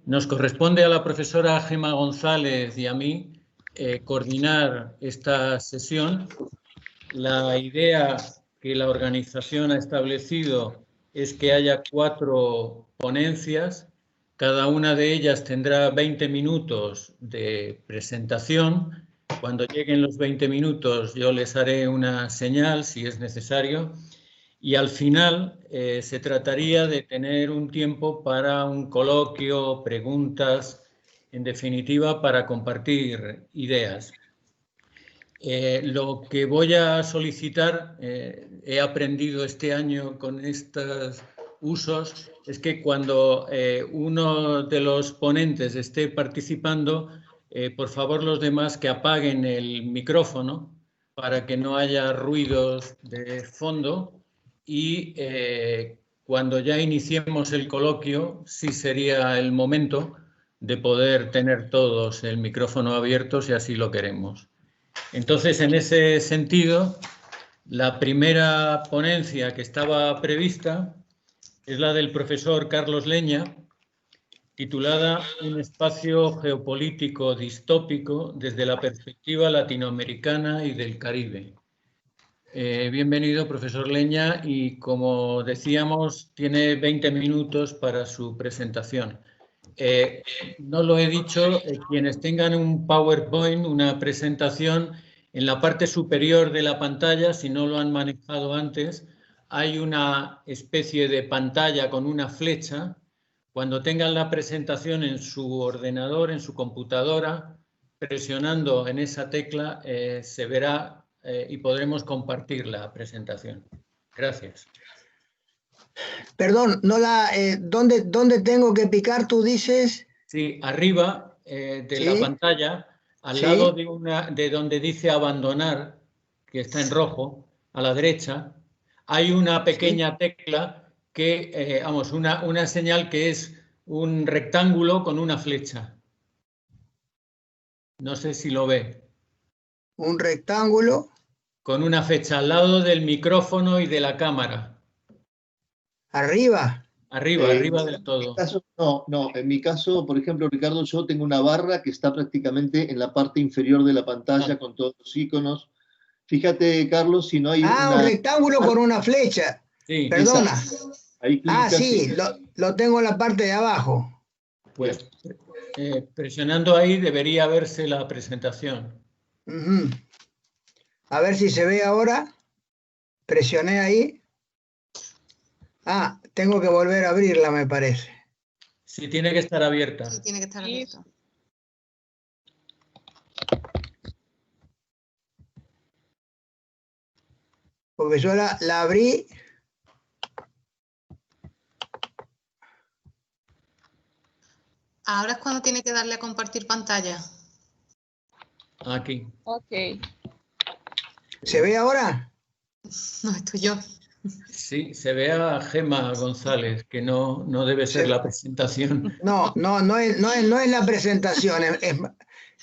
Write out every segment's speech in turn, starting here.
Nos corresponde a la profesora Gema González y a mí coordinar esta sesión. La idea que la organización ha establecido es que haya 4 ponencias. Cada una de ellas tendrá 20 minutos de presentación. Cuando lleguen los 20 minutos yo les haré una señal si es necesario. Y al final se trataría de tener un tiempo para un coloquio, preguntas, en definitiva, para compartir ideas. Lo que voy a solicitar, he aprendido este año con estos usos, es que cuando uno de los ponentes esté participando, por favor los demás que apaguen el micrófono para que no haya ruidos de fondo y cuando ya iniciemos el coloquio, sí sería el momento de poder tener todos el micrófono abierto si así lo queremos. Entonces, en ese sentido, la primera ponencia que estaba prevista es la del profesor Carlos Leña, titulada Un espacio geopolítico distópico desde la perspectiva latinoamericana y del Caribe. Bienvenido, profesor Leña, y como decíamos, tiene 20 minutos para su presentación. No lo he dicho, quienes tengan un PowerPoint, una presentación, en la parte superior de la pantalla, si no lo han manejado antes, hay una especie de pantalla con una flecha. Cuando tengan la presentación en su ordenador, en su computadora, presionando en esa tecla, se verá y podremos compartir la presentación. Gracias. Perdón, ¿dónde tengo que picar, tú dices? Sí, arriba de la pantalla, al lado de donde dice abandonar, que está en rojo, a la derecha, hay una pequeña tecla que, una señal que es un rectángulo con una flecha. No sé si lo ve. Un rectángulo. Con una flecha al lado del micrófono y de la cámara. ¿Arriba? Arriba del todo. En mi caso, por ejemplo, Ricardo, yo tengo una barra que está prácticamente en la parte inferior de la pantalla con todos los iconos. Fíjate, Carlos, si no hay un rectángulo con una flecha. Sí. Perdona. Ahí sí, lo tengo en la parte de abajo. Pues presionando ahí debería verse la presentación. A ver si se ve ahora. Presioné ahí. Tengo que volver a abrirla, me parece. Sí, tiene que estar abierta. Sí, tiene que estar abierta. Porque yo la abrí. Ahora es cuando tiene que darle a compartir pantalla. Aquí. Ok. ¿Se ve ahora? No, estoy yo. Sí, se ve a Gema González, que no debe ser la presentación. No es la presentación.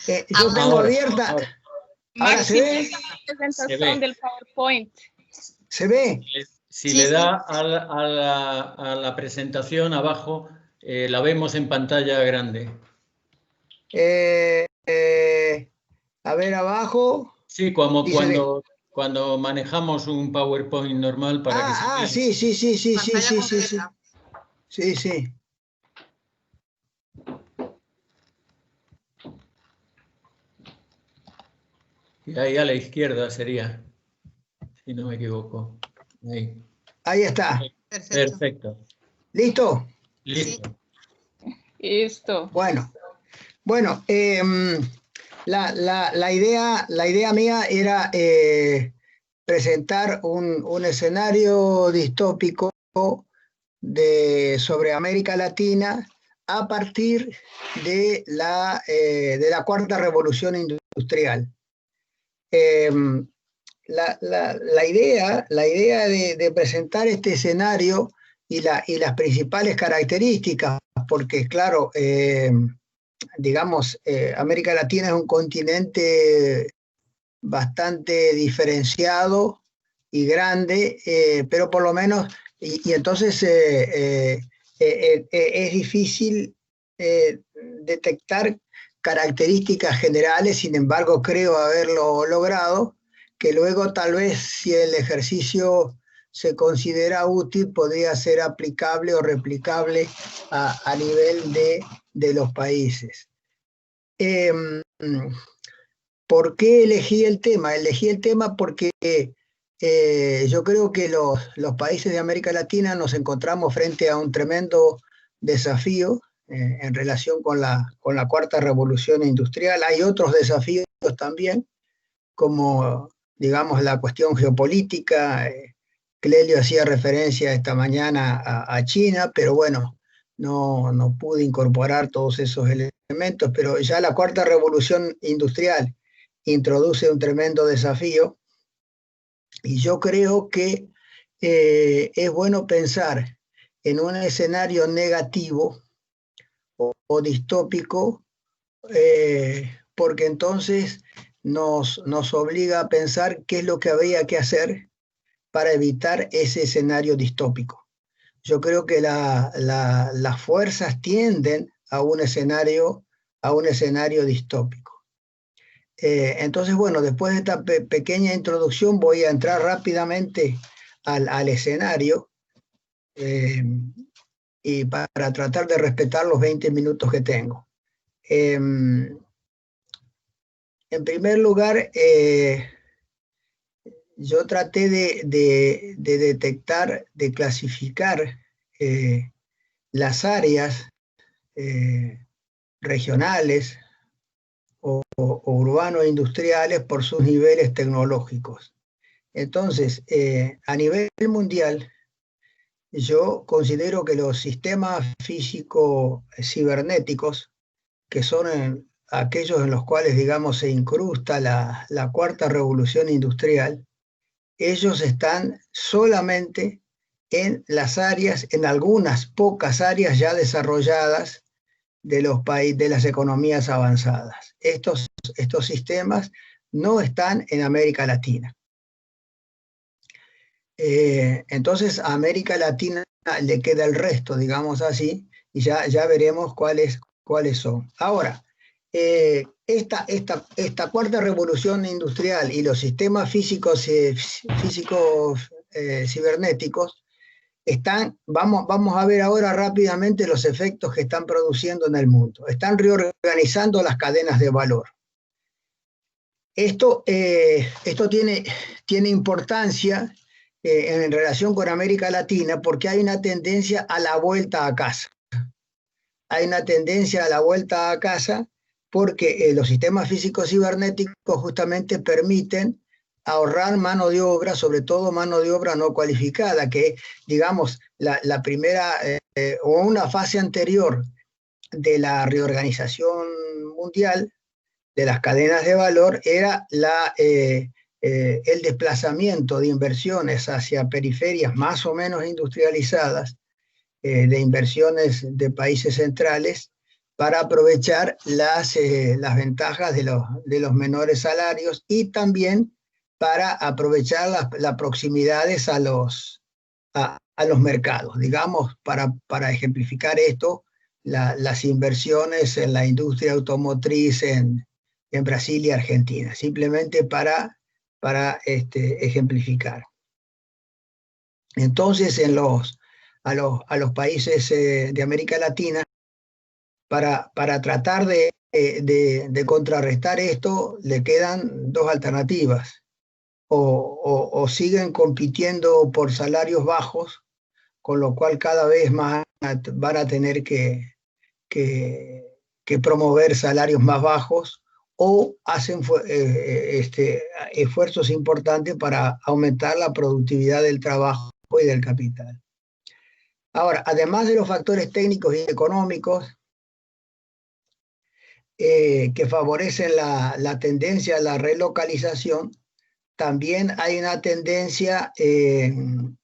Yo tengo abierta. ¿Ahora se ve? La presentación del PowerPoint. ¿Se ve? Si le da a la presentación abajo, la vemos en pantalla grande. A ver abajo. Sí, como cuando manejamos un PowerPoint normal para que se vea. Sí. Y ahí a la izquierda sería, si no me equivoco. Ahí está. Perfecto. ¿Listo? Listo. Listo. Bueno, la idea mía era presentar un escenario distópico sobre América Latina a partir de la cuarta revolución industrial. La idea de presentar este escenario y las principales características, porque claro, América Latina es un continente bastante diferenciado y grande, pero por lo menos, y entonces es difícil detectar características generales, sin embargo creo haberlo logrado, que luego tal vez si el ejercicio se considera útil, podría ser aplicable o replicable a nivel de los países. ¿Por qué elegí el tema? Elegí el tema porque yo creo que los países de América Latina nos encontramos frente a un tremendo desafío en relación con la cuarta revolución industrial. Hay otros desafíos también, como, digamos, la cuestión geopolítica. Clelio hacía referencia esta mañana a China, pero bueno, no pude incorporar todos esos elementos, pero ya la cuarta revolución industrial introduce un tremendo desafío, y yo creo que es bueno pensar en un escenario negativo o distópico, porque entonces nos obliga a pensar qué es lo que habría que hacer para evitar ese escenario distópico. Yo creo que las fuerzas tienden a un escenario distópico. Entonces, bueno, después de esta pequeña introducción voy a entrar rápidamente al escenario, y para tratar de respetar los 20 minutos que tengo. En primer lugar, yo traté de detectar, de clasificar las áreas regionales o urbano-industriales por sus niveles tecnológicos. Entonces, a nivel mundial, yo considero que los sistemas físicos cibernéticos, que son aquellos en los cuales, digamos, se incrusta la cuarta revolución industrial, ellos están solamente en las áreas, en algunas pocas áreas ya desarrolladas de las economías avanzadas. Estos sistemas no están en América Latina. Entonces a América Latina le queda el resto, digamos así, y ya veremos cuáles son. Ahora, esta cuarta revolución industrial y los sistemas físicos cibernéticos vamos a ver ahora rápidamente los efectos que están produciendo en el mundo. Están reorganizando las cadenas de valor. Esto tiene importancia en relación con América Latina, porque hay una tendencia a la vuelta a casa. Hay una tendencia a la vuelta a casa porque los sistemas físicos cibernéticos justamente permiten ahorrar mano de obra, sobre todo mano de obra no cualificada, que, digamos, la primera o una fase anterior de la reorganización mundial de las cadenas de valor era el desplazamiento de inversiones hacia periferias más o menos industrializadas, de inversiones de países centrales, para aprovechar las ventajas de los menores salarios, y también para aprovechar las proximidades a los mercados. Digamos, para ejemplificar esto, las inversiones en la industria automotriz en Brasil y Argentina, simplemente para ejemplificar. Entonces, a los países de América Latina, para tratar de contrarrestar esto, le quedan dos alternativas. O siguen compitiendo por salarios bajos, con lo cual cada vez más van a tener que promover salarios más bajos, o hacen esfuerzos importantes para aumentar la productividad del trabajo y del capital. Ahora, además de los factores técnicos y económicos que favorecen la tendencia a la relocalización, también hay una tendencia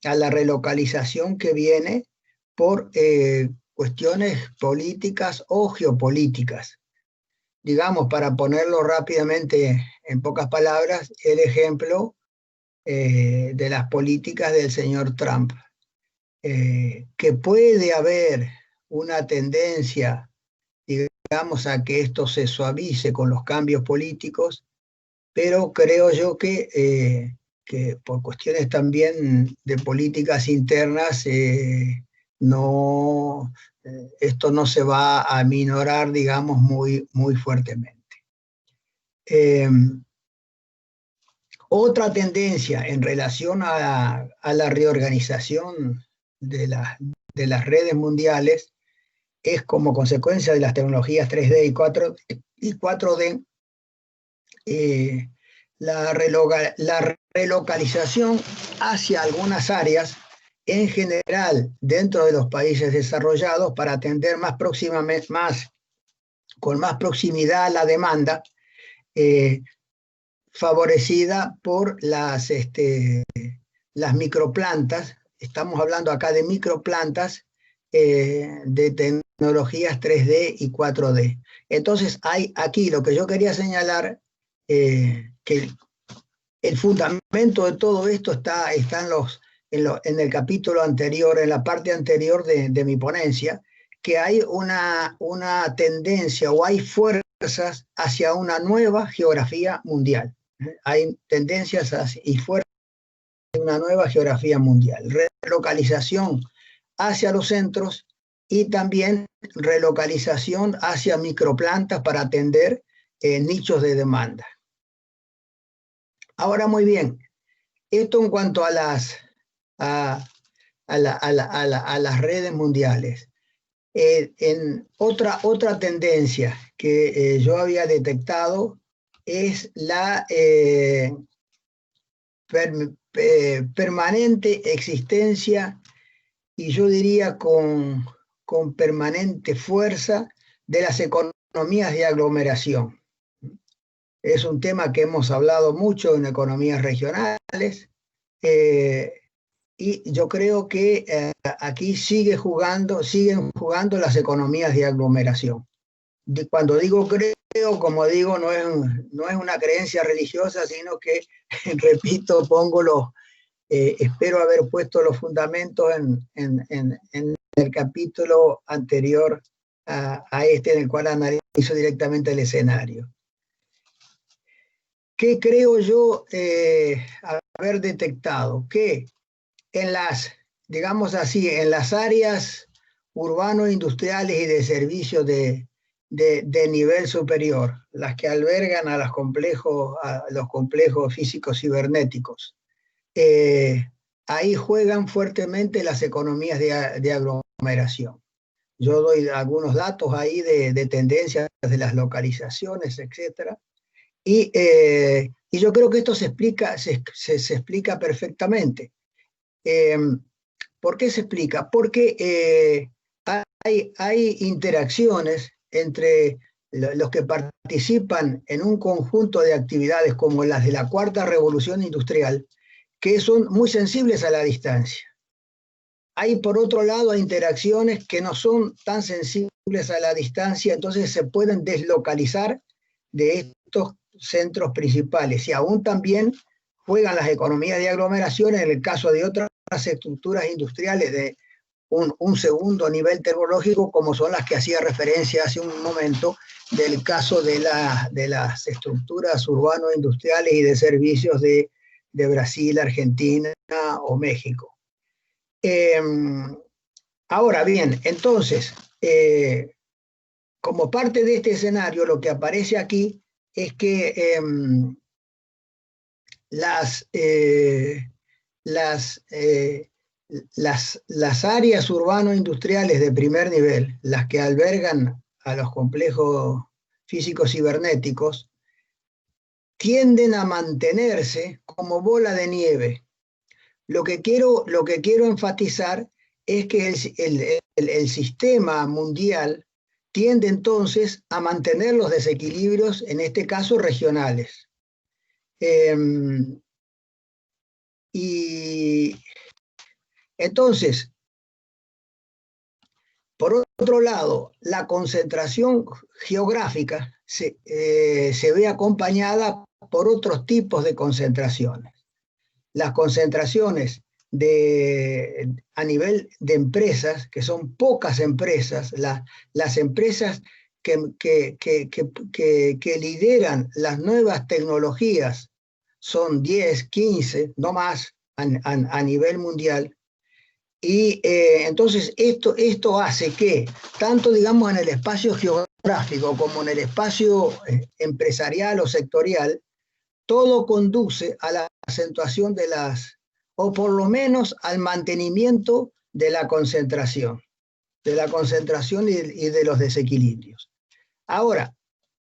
a la relocalización que viene por cuestiones políticas o geopolíticas. Digamos, para ponerlo rápidamente en pocas palabras, el ejemplo de las políticas del señor Trump, que puede haber una tendencia digamos, a que esto se suavice con los cambios políticos, pero creo yo que por cuestiones también de políticas internas, esto no se va a minorar, digamos, muy, muy fuertemente. Otra tendencia en relación a la reorganización de las redes mundiales es, como consecuencia de las tecnologías 3D y 4D, la relocalización hacia algunas áreas, en general dentro de los países desarrollados, para atender con más proximidad a la demanda, favorecida por las microplantas. Estamos hablando acá de microplantas de tecnologías 3D y 4D. Entonces, hay aquí lo que yo quería señalar, que el fundamento de todo esto está en el capítulo anterior, en la parte anterior de mi ponencia, que hay una tendencia, o hay fuerzas hacia una nueva geografía mundial. Hay tendencias y fuerzas hacia una nueva geografía mundial. Relocalización hacia los centros y también relocalización hacia microplantas para atender nichos de demanda. Ahora, muy bien, esto en cuanto a las redes mundiales. En otra tendencia que yo había detectado es la permanente existencia, y yo diría con permanente fuerza, de las economías de aglomeración. Es un tema que hemos hablado mucho en economías regionales, y yo creo que aquí siguen jugando las economías de aglomeración. Cuando digo creo, como digo, no es una creencia religiosa, sino que, repito, espero haber puesto los fundamentos en el capítulo anterior a este, en el cual analizo directamente el escenario. ¿Qué creo yo haber detectado? Que digamos así, en las áreas urbano-industriales y de servicios de nivel superior, las que albergan a los complejos físicos cibernéticos, ahí juegan fuertemente las economías de aglomeración. Yo doy algunos datos ahí de tendencias de las localizaciones, etc. Y yo creo que esto se explica perfectamente. ¿Por qué se explica? Porque hay interacciones entre los que participan en un conjunto de actividades como las de la cuarta revolución industrial, que son muy sensibles a la distancia. Hay, por otro lado, interacciones que no son tan sensibles a la distancia, entonces se pueden deslocalizar de estos centros principales, y aún también juegan las economías de aglomeración en el caso de otras estructuras industriales de un segundo nivel tecnológico, como son las que hacía referencia hace un momento, del caso de las estructuras urbano-industriales y de servicios de Brasil, Argentina o México. Ahora bien, entonces, como parte de este escenario, lo que aparece aquí es que las áreas urbano-industriales de primer nivel, las que albergan a los complejos físicos cibernéticos, tienden a mantenerse como bola de nieve. Lo que quiero enfatizar es que el sistema mundial tiende entonces a mantener los desequilibrios, en este caso regionales. Y entonces, por otro lado, la concentración geográfica se ve acompañada por otros tipos de concentraciones. Las concentraciones a nivel de empresas, que son pocas empresas, las empresas que lideran las nuevas tecnologías son 10, 15, no más, a nivel mundial. Y entonces esto hace que, tanto digamos en el espacio geográfico como en el espacio empresarial o sectorial, todo conduce a la acentuación de o por lo menos al mantenimiento de la concentración y de los desequilibrios. Ahora,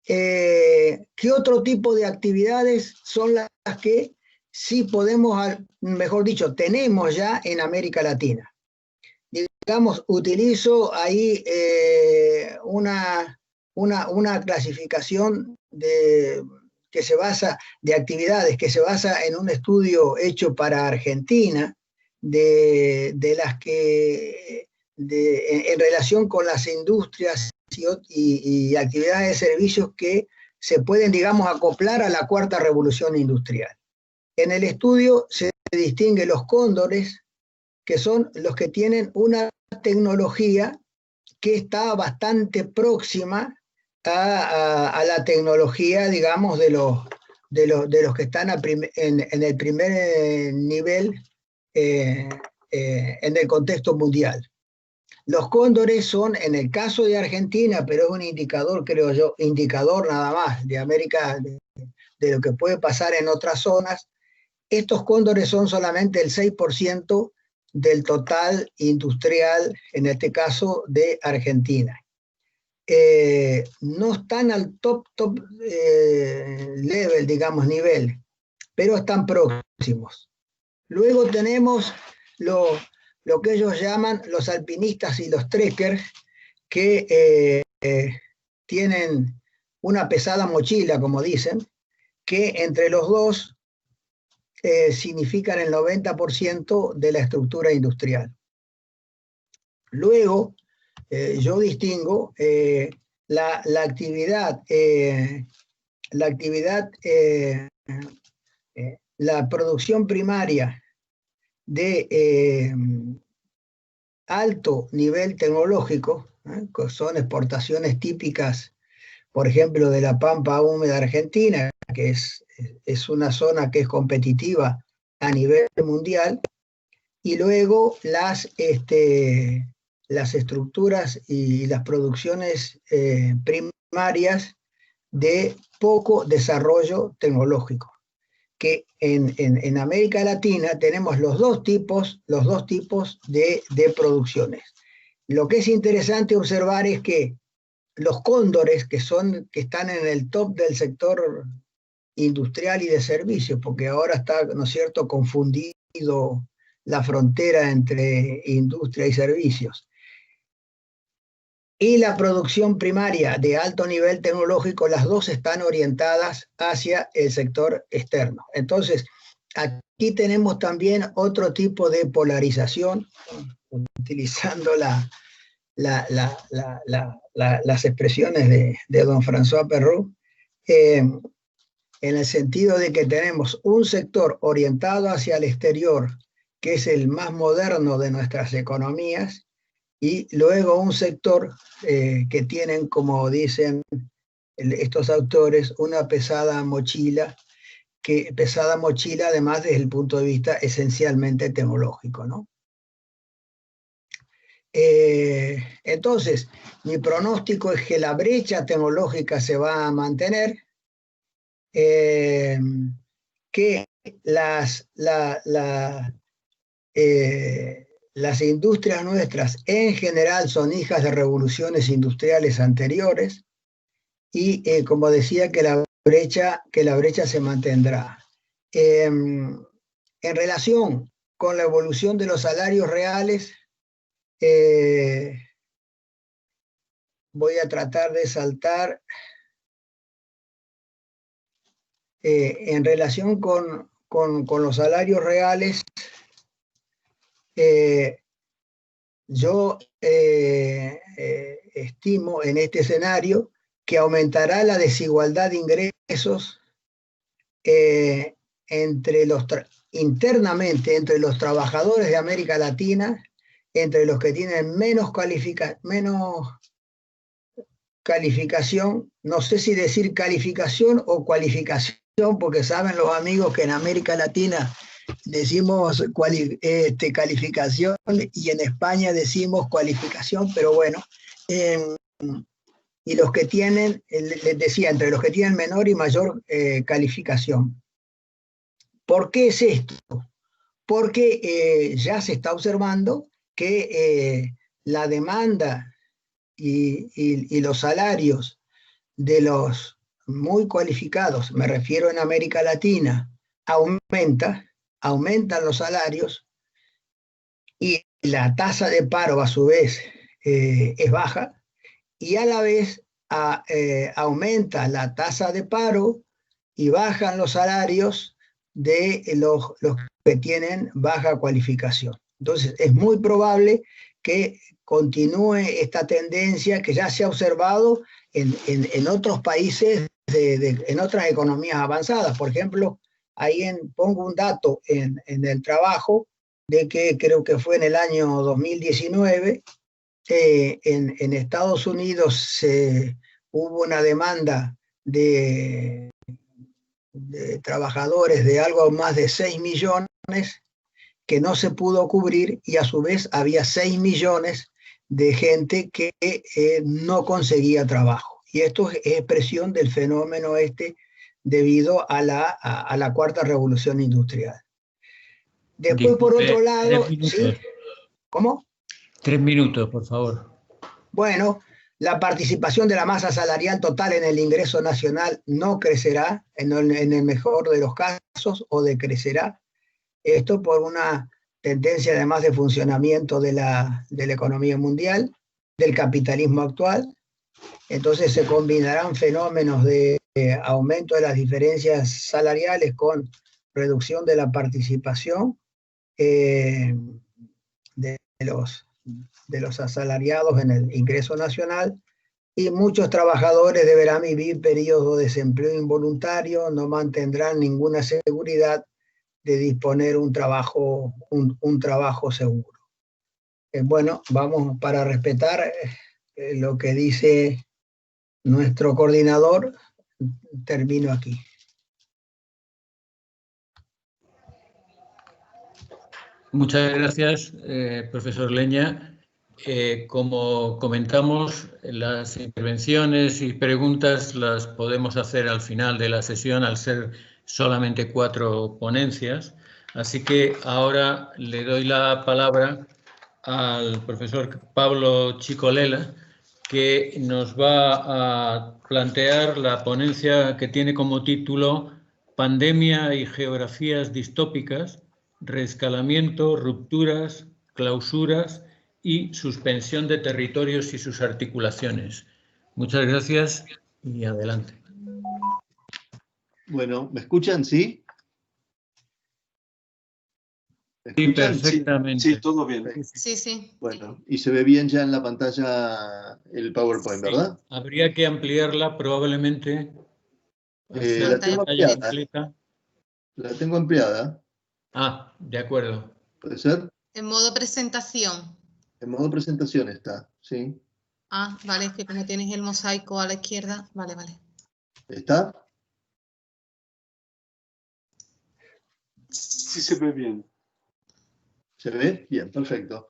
¿qué otro tipo de actividades son las que sí podemos, mejor dicho, tenemos ya en América Latina? Digamos, utilizo ahí una clasificación de actividades que se basa en un estudio hecho para Argentina, en relación con las industrias y actividades de servicios que se pueden, digamos, acoplar a la cuarta revolución industrial. En el estudio se distinguen los cóndores, que son los que tienen una tecnología que está bastante próxima a la tecnología, digamos, de los que están en el primer nivel en el contexto mundial. Los cóndores son, en el caso de Argentina, pero es un indicador, creo yo, indicador nada más de América, de lo que puede pasar en otras zonas. Estos cóndores son solamente el 6% del total industrial, en este caso de Argentina. No están al top level, digamos, nivel, pero están próximos. Luego tenemos lo que ellos llaman los alpinistas y los trekkers, que tienen una pesada mochila, como dicen, que entre los dos significan el 90% de la estructura industrial. Luego, yo distingo la producción primaria de alto nivel tecnológico, que son exportaciones típicas, por ejemplo, de la pampa húmeda argentina, que es una zona que es competitiva a nivel mundial, y luego las estructuras y las producciones primarias de poco desarrollo tecnológico, que en América Latina tenemos los dos tipos de producciones. Lo que es interesante observar es que los cóndores, que están en el top del sector industrial y de servicios, porque ahora está, ¿no es cierto?, confundido la frontera entre industria y servicios, y la producción primaria de alto nivel tecnológico, las dos están orientadas hacia el sector externo. Entonces, aquí tenemos también otro tipo de polarización, utilizando las expresiones de don François Perroux, en el sentido de que tenemos un sector orientado hacia el exterior, que es el más moderno de nuestras economías, y luego un sector que tienen, como dicen estos autores, una pesada mochila además desde el punto de vista esencialmente tecnológico, ¿no? Entonces, mi pronóstico es que la brecha tecnológica se va a mantener, que las industrias nuestras en general son hijas de revoluciones industriales anteriores, y como decía, que la brecha se mantendrá. En relación con la evolución de los salarios reales, voy a tratar de saltar. En relación con los salarios reales, yo estimo en este escenario que aumentará la desigualdad de ingresos internamente entre los trabajadores de América Latina, entre los que tienen menos calificación, no sé si decir calificación o cualificación, porque saben los amigos que en América Latina decimos calificación y en España decimos cualificación, pero bueno, y los que tienen, les decía, entre los que tienen menor y mayor calificación. ¿Por qué es esto? Porque ya se está observando que la demanda y los salarios de los muy cualificados, me refiero en América Latina, aumentan los salarios y la tasa de paro a su vez es baja, y a la vez aumenta la tasa de paro y bajan los salarios de los que tienen baja cualificación. Entonces es muy probable que continúe esta tendencia que ya se ha observado en otros países, en otras economías avanzadas. Por ejemplo, ahí pongo un dato en el trabajo, de que creo que fue en el año 2019, en Estados Unidos hubo una demanda de trabajadores de algo más de 6 millones que no se pudo cubrir, y a su vez había 6 millones de gente que no conseguía trabajo. Y esto es expresión del fenómeno debido a la cuarta revolución industrial. Después, por otro lado, ¿sí? ¿Cómo? 3 minutos, por favor. Bueno, la participación de la masa salarial total en el ingreso nacional no crecerá, en el mejor de los casos, o decrecerá. Esto por una tendencia además de funcionamiento de la economía mundial, del capitalismo actual. Entonces se combinarán fenómenos de aumento de las diferencias salariales con reducción de la participación de los asalariados en el ingreso nacional, y muchos trabajadores deberán vivir periodos de desempleo involuntario, no mantendrán ninguna seguridad de disponer un trabajo seguro. Bueno, vamos, para respetar lo que dice nuestro coordinador, termino aquí. Muchas gracias, profesor Leña. Como comentamos, las intervenciones y preguntas las podemos hacer al final de la sesión, al ser solamente 4 ponencias. Así que ahora le doy la palabra al profesor Pablo Chicolela, que nos va a plantear la ponencia que tiene como título Pandemia y geografías distópicas, reescalamiento, rupturas, clausuras y suspensión de territorios y sus articulaciones. Muchas gracias y adelante. Bueno, ¿me escuchan? ¿Sí? ¿Me Sí, escuchan? perfectamente. Sí, todo bien. Sí, sí. Bueno, y se ve bien ya en la pantalla el PowerPoint, Sí, ¿verdad? habría que ampliarla probablemente. La tengo ampliada. Completa. La tengo ampliada. Ah, de acuerdo. ¿Puede ser? En modo presentación. En modo presentación está, ¿sí? Ah, vale, es que como tienes el mosaico a la izquierda, vale, vale. ¿Está? Sí se ve bien. ¿Se ve? Bien, perfecto.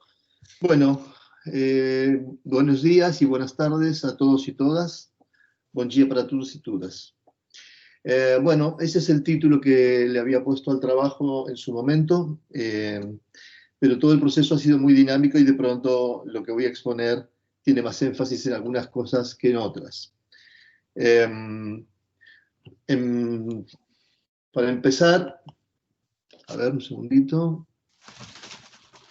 Bueno, buenos días y buenas tardes a todos y todas. Buen día para todos y todas. Bueno, ese es el título que le había puesto al trabajo en su momento, pero todo el proceso ha sido muy dinámico y de pronto lo que voy a exponer tiene más énfasis en algunas cosas que en otras. Para empezar, a ver, un segundito.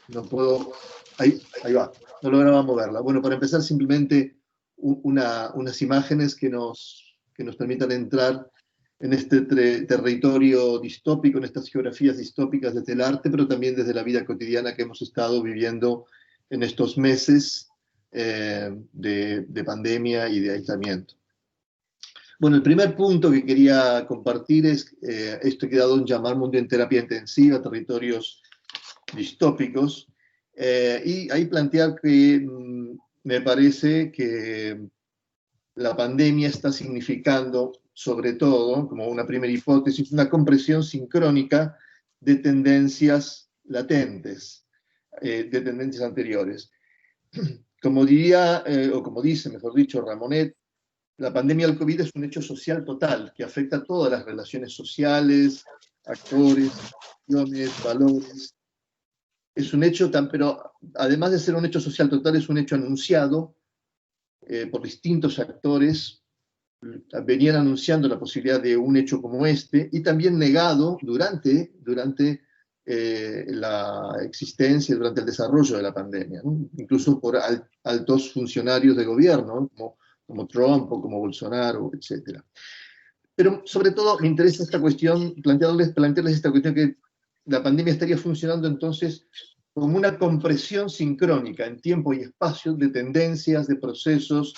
No puedo... Ahí va. No lograba moverla. Bueno, para empezar, simplemente unas imágenes que nos permitan entrar en este territorio distópico, en estas geografías distópicas desde el arte, pero también desde la vida cotidiana que hemos estado viviendo en estos meses de pandemia y de aislamiento. Bueno, el primer punto que quería compartir es esto que he dado en llamar mundo en terapia intensiva, territorios distópicos, y ahí plantear que me parece que la pandemia está significando, sobre todo, como una primera hipótesis, una compresión sincrónica de tendencias latentes, de tendencias anteriores. Como diría, o como dice, mejor dicho, Ramonet, la pandemia del COVID es un hecho social total que afecta a todas las relaciones sociales, actores, acciones, valores. Es un hecho pero además de ser un hecho social total, es un hecho anunciado por distintos actores. Venían anunciando la posibilidad de un hecho como este y también negado durante la existencia, durante el desarrollo de la pandemia, ¿no? Incluso por altos funcionarios de gobierno, ¿no? como Trump o como Bolsonaro, etc. Pero sobre todo me interesa esta cuestión, plantearles esta cuestión que la pandemia estaría funcionando entonces como una compresión sincrónica en tiempo y espacio de tendencias, de procesos,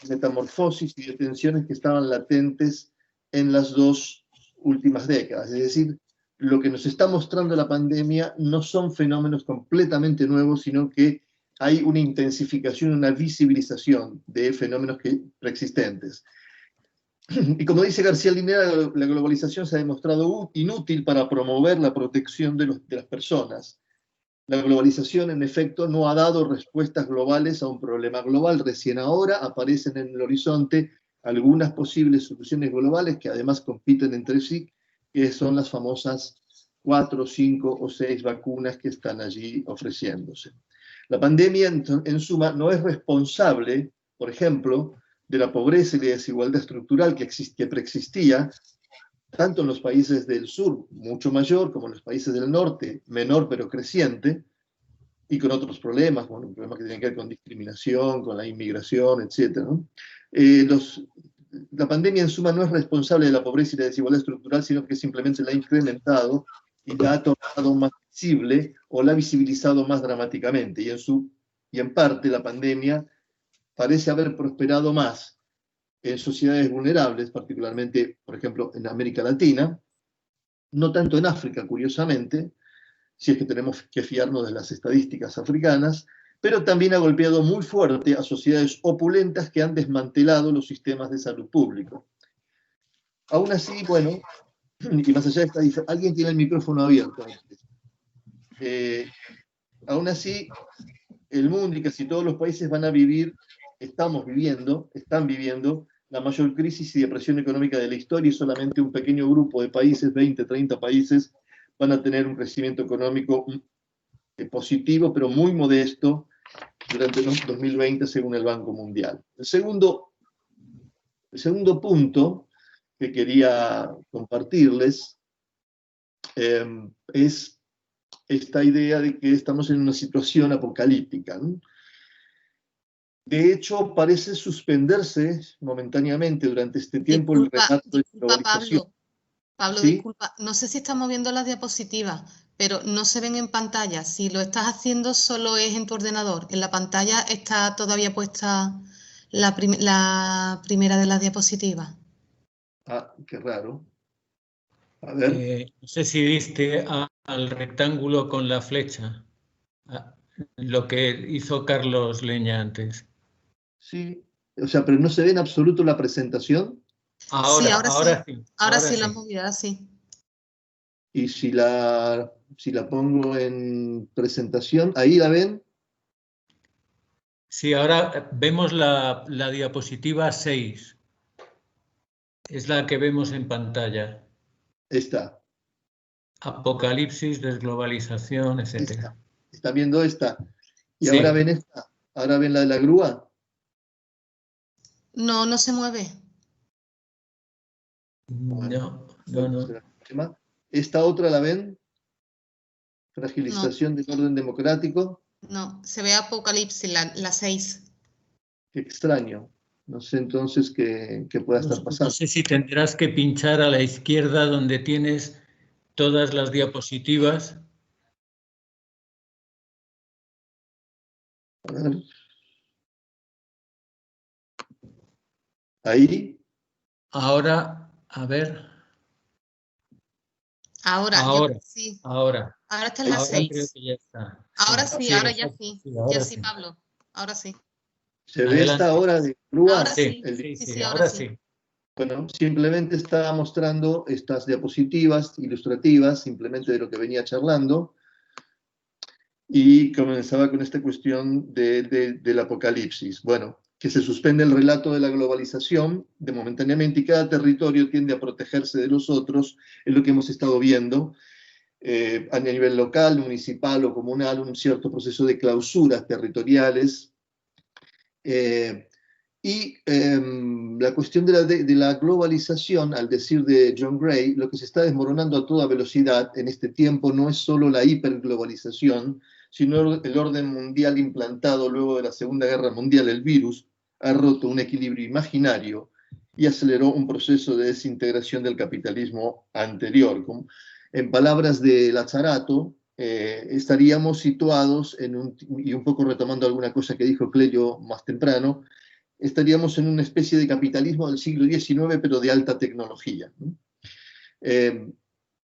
de metamorfosis y de tensiones que estaban latentes en las dos últimas décadas. Es decir, lo que nos está mostrando la pandemia no son fenómenos completamente nuevos, sino que hay una intensificación, una visibilización de fenómenos preexistentes. Y como dice García Linera, la globalización se ha demostrado inútil para promover la protección de las personas. La globalización, en efecto, no ha dado respuestas globales a un problema global. Recién ahora aparecen en el horizonte algunas posibles soluciones globales que además compiten entre sí, que son las famosas 4, 5 o 6 vacunas que están allí ofreciéndose. La pandemia, en suma, no es responsable, por ejemplo, de la pobreza y la desigualdad estructural que preexistía tanto en los países del sur, mucho mayor, como en los países del norte, menor pero creciente, y con otros problemas, bueno, problemas que tienen que ver con discriminación, con la inmigración, etc., ¿no? La pandemia en suma no es responsable de la pobreza y la desigualdad estructural, sino que simplemente la ha incrementado y la ha tornado más visible o la ha visibilizado más dramáticamente. Y en parte la pandemia parece haber prosperado más en sociedades vulnerables, particularmente, por ejemplo, en América Latina, no tanto en África, curiosamente, si es que tenemos que fiarnos de las estadísticas africanas, pero también ha golpeado muy fuerte a sociedades opulentas que han desmantelado los sistemas de salud público. Aún así, bueno, y más allá de esta alguien tiene el micrófono abierto. Aún así, el mundo y casi todos los países están viviendo la mayor crisis y depresión económica de la historia, y solamente un pequeño grupo de países, 20, 30 países, van a tener un crecimiento económico positivo, pero muy modesto, durante el 2020, según el Banco Mundial. El segundo punto que quería compartirles es esta idea de que estamos en una situación apocalíptica, ¿no? De hecho, parece suspenderse momentáneamente durante este tiempo el relato de globalización. Pablo, ¿Sí? disculpa, no sé si estamos viendo las diapositivas, pero no se ven en pantalla. Si lo estás haciendo, solo es en tu ordenador. En la pantalla está todavía puesta la primera de las diapositivas. Ah, qué raro. A ver. No sé si diste al rectángulo con la flecha, lo que hizo Carlos Leña antes. Sí, o sea, pero no se ve en absoluto la presentación. Ahora sí, ahora sí. Ahora sí la hemos movido, ahora sí. Y si la pongo en presentación, ¿ahí la ven? Sí, ahora vemos la diapositiva 6. Es la que vemos en pantalla. Esta. Apocalipsis, desglobalización, etc. ¿Están viendo esta? ¿Y Sí. ahora ven esta? ¿Ahora ven la de la grúa? No, no se mueve. Bueno, no. ¿Esta otra la ven? Fragilización del orden democrático. No, se ve Apocalipsis, la 6. Qué extraño. No sé entonces qué pueda estar pasando. No sé si tendrás que pinchar a la izquierda donde tienes todas las diapositivas. A ver. Ahí. Ahora, a ver. Ahora sí. Ahora está en la 6. Creo que ya está. Ahora sí, sí, ahora ya exacto. sí. Sí, ahora ya sí, sí. Pablo. Ahora sí. ¿Se ve esta hora de grúa? Ahora sí, sí, ahora sí. Bueno, simplemente estaba mostrando estas diapositivas ilustrativas, simplemente de lo que venía charlando, y comenzaba con esta cuestión del apocalipsis. Bueno, que se suspende el relato de la globalización de momentáneamente y cada territorio tiende a protegerse de los otros, es lo que hemos estado viendo a nivel local, municipal o comunal, un cierto proceso de clausuras territoriales. La cuestión de la globalización, al decir de John Gray, lo que se está desmoronando a toda velocidad en este tiempo no es solo la hiperglobalización, sino el orden mundial implantado luego de la Segunda Guerra Mundial. El virus ha roto un equilibrio imaginario y aceleró un proceso de desintegración del capitalismo anterior. En palabras de Lazzarato, estaríamos situados y un poco retomando alguna cosa que dijo Clelio más temprano, estaríamos en una especie de capitalismo del siglo XIX, pero de alta tecnología, ¿no?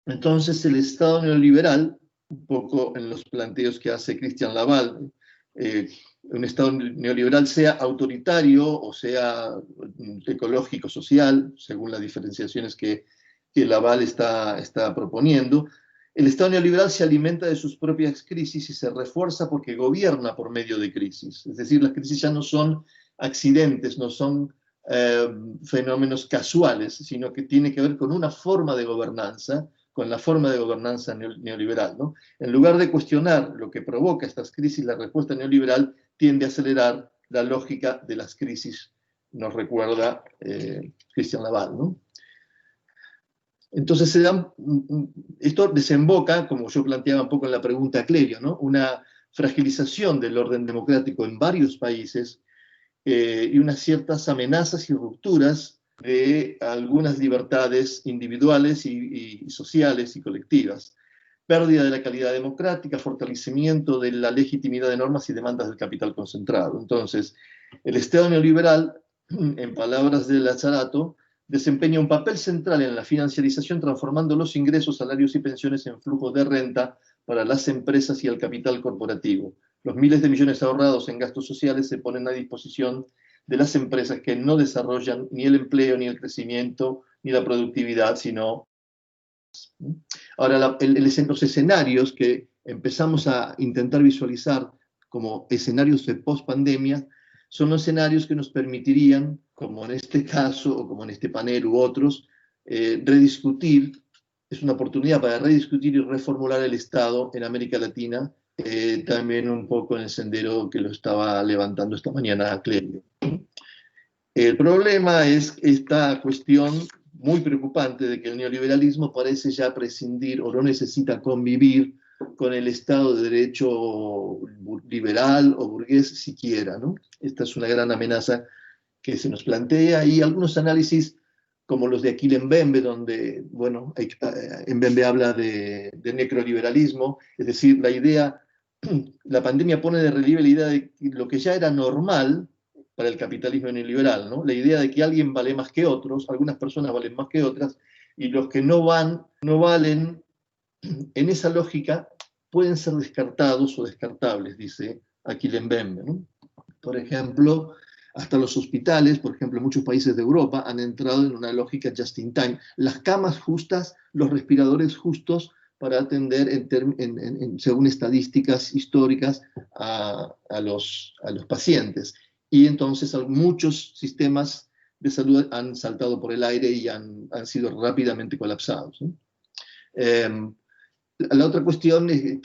Entonces el Estado neoliberal, un poco en los planteos que hace Christian Laval, un Estado neoliberal sea autoritario o sea ecológico, social, según las diferenciaciones que Laval está proponiendo. El Estado neoliberal se alimenta de sus propias crisis y se refuerza porque gobierna por medio de crisis. Es decir, las crisis ya no son accidentes, no son fenómenos casuales, sino que tiene que ver con una forma de gobernanza, con la forma de gobernanza neoliberal, ¿no? En lugar de cuestionar lo que provoca estas crisis, la respuesta neoliberal tiende a acelerar la lógica de las crisis, nos recuerda Christian Laval, ¿no? Entonces esto desemboca, como yo planteaba un poco en la pregunta a Clelio, ¿no? Una fragilización del orden democrático en varios países y unas ciertas amenazas y rupturas de algunas libertades individuales y sociales y colectivas. Pérdida de la calidad democrática, fortalecimiento de la legitimidad de normas y demandas del capital concentrado. Entonces, el Estado neoliberal, en palabras de Lazzarato, desempeña un papel central en la financiarización, transformando los ingresos, salarios y pensiones en flujos de renta para las empresas y el capital corporativo. Los miles de millones ahorrados en gastos sociales se ponen a disposición de las empresas que no desarrollan ni el empleo, ni el crecimiento, ni la productividad, sino... Ahora, los escenarios que empezamos a intentar visualizar como escenarios de post-pandemia son los escenarios que nos permitirían, como en este caso, o como en este panel u otros, rediscutir, es una oportunidad para rediscutir y reformular el Estado en América Latina, también un poco en el sendero que lo estaba levantando esta mañana Clelio. El problema es esta cuestión muy preocupante de que el neoliberalismo parece ya prescindir o no necesita convivir con el Estado de Derecho liberal o burgués siquiera, ¿no? Esta es una gran amenaza que se nos plantea, y algunos análisis como los de Achille Mbembe, donde, bueno, Mbembe habla de necroliberalismo, es decir, la pandemia pone de relieve la idea de lo que ya era normal para el capitalismo neoliberal, ¿no? La idea de que alguien vale más que otros, algunas personas valen más que otras, y los que no valen, en esa lógica pueden ser descartados o descartables, dice Achille Mbembe, ¿no? Por ejemplo, hasta los hospitales, por ejemplo, en muchos países de Europa han entrado en una lógica just in time. Las camas justas, los respiradores justos para atender, según estadísticas históricas, a los pacientes. Y entonces muchos sistemas de salud han saltado por el aire y han sido rápidamente colapsados, ¿no? La otra cuestión es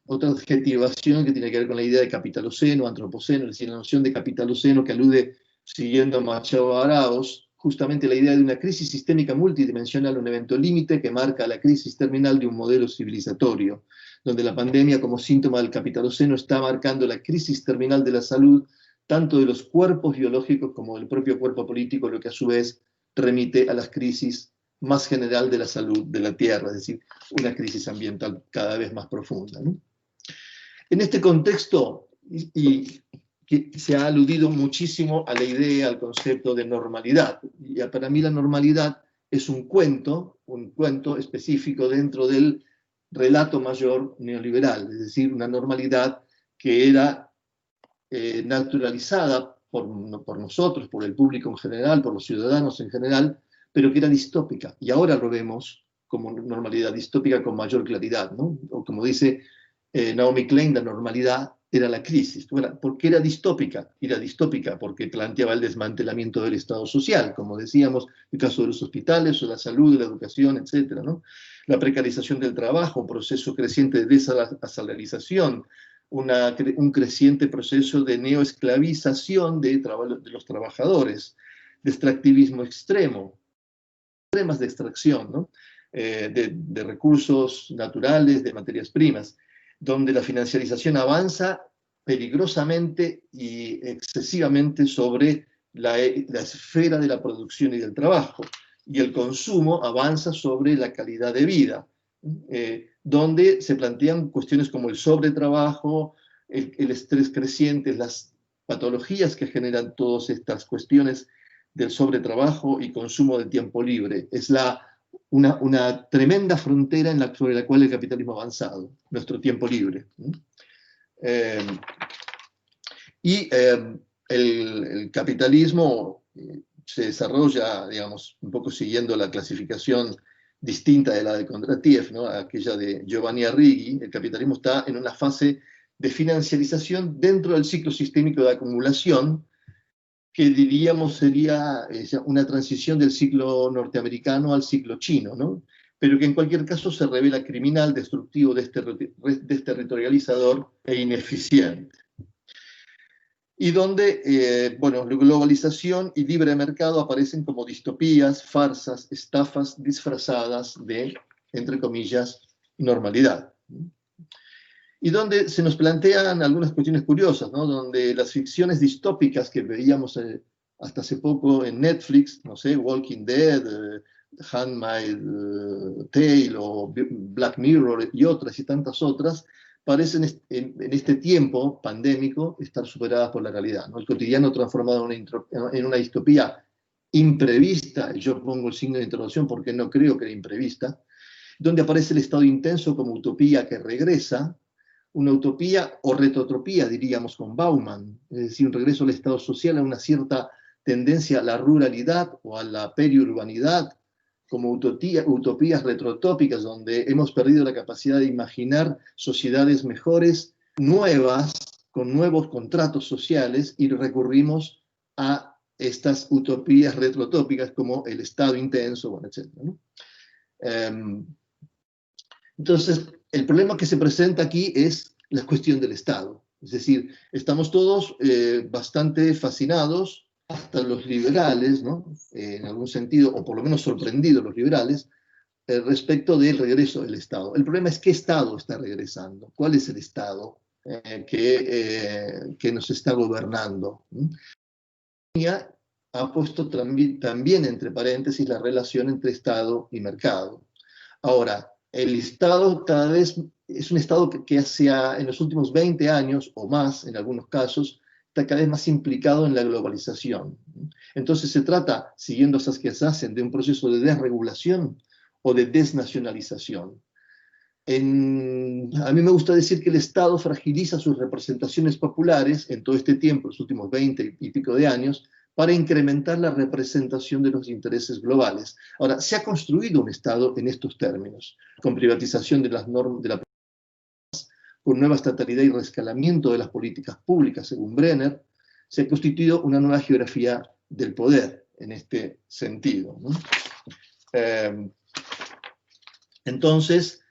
otra adjetivación que tiene que ver con la idea de capitaloceno, antropoceno, es decir, la noción de capitaloceno que alude, siguiendo a Machado Arauz, justamente la idea de una crisis sistémica multidimensional, un evento límite que marca la crisis terminal de un modelo civilizatorio, donde la pandemia como síntoma del capitaloceno está marcando la crisis terminal de la salud, tanto de los cuerpos biológicos como del propio cuerpo político, lo que a su vez remite a las crisis más general de la salud de la Tierra, es decir, una crisis ambiental cada vez más profunda, ¿no? En este contexto, y que se ha aludido muchísimo a la idea, al concepto de normalidad, y para mí la normalidad es un cuento específico dentro del relato mayor neoliberal, es decir, una normalidad que era naturalizada por nosotros, por el público en general, por los ciudadanos en general, pero que era distópica. Y ahora lo vemos como normalidad distópica con mayor claridad, ¿no? O como dice Naomi Klein, la normalidad era la crisis. ¿Por qué era distópica? Era distópica porque planteaba el desmantelamiento del Estado social, como decíamos, el caso de los hospitales, o la salud, la educación, etc., ¿no? La precarización del trabajo, un proceso creciente de desalarización, un creciente proceso de neoesclavización de los trabajadores, de extractivismo extremo, extremas de extracción, ¿no? De recursos naturales, de materias primas, donde la financiarización avanza peligrosamente y excesivamente sobre la esfera de la producción y del trabajo, y el consumo avanza sobre la calidad de vida, donde se plantean cuestiones como el sobretrabajo, el estrés creciente, las patologías que generan todas estas cuestiones del sobretrabajo y consumo de tiempo libre. Es una tremenda frontera sobre la cual el capitalismo ha avanzado, nuestro tiempo libre. El capitalismo se desarrolla, digamos, un poco siguiendo la clasificación distinta de la de Kondratiev, ¿no? Aquella de Giovanni Arrighi. El capitalismo está en una fase de financiarización dentro del ciclo sistémico de acumulación, que diríamos sería una transición del ciclo norteamericano al ciclo chino, ¿no? Pero que en cualquier caso se revela criminal, destructivo, desterritorializador e ineficiente. Y donde, bueno, la globalización y libre mercado aparecen como distopías, farsas, estafas disfrazadas de, entre comillas, normalidad. Y donde se nos plantean algunas cuestiones curiosas, ¿no? Donde las ficciones distópicas que veíamos hasta hace poco en Netflix, no sé, Walking Dead, Handmaid's Tale o Black Mirror y otras y tantas otras, parecen en este tiempo pandémico estar superadas por la realidad, ¿no? El cotidiano transformado en una distopía imprevista, y yo pongo el signo de interrogación porque no creo que era imprevista, donde aparece el estado intenso como utopía que regresa, una utopía o retrotopía, diríamos con Bauman, es decir, un regreso al estado social, a una cierta tendencia a la ruralidad o a la periurbanidad, como utopías retrotópicas, donde hemos perdido la capacidad de imaginar sociedades mejores, nuevas, con nuevos contratos sociales, y recurrimos a estas utopías retrotópicas como el estado intenso, bueno, etc., ¿no? Entonces, el problema que se presenta aquí es la cuestión del Estado. Es decir, estamos todos bastante fascinados, hasta los liberales, ¿no? En algún sentido, o por lo menos sorprendidos los liberales, respecto del regreso del Estado. El problema es qué Estado está regresando, cuál es el Estado que nos está gobernando. Ha puesto también entre paréntesis la relación entre Estado y mercado. Ahora, el Estado cada vez es un Estado que en los últimos 20 años o más, en algunos casos, está cada vez más implicado en la globalización. Entonces se trata, siguiendo esas que se hacen, de un proceso de desregulación o de desnacionalización. A mí me gusta decir que el Estado fragiliza sus representaciones populares en todo este tiempo, los últimos 20 y pico de años, para incrementar la representación de los intereses globales. Ahora, se ha construido un Estado en estos términos, con privatización de las normas, con nueva estatalidad y rescalamiento de las políticas públicas, según Brenner, se ha constituido una nueva geografía del poder en este sentido, ¿no? Entonces,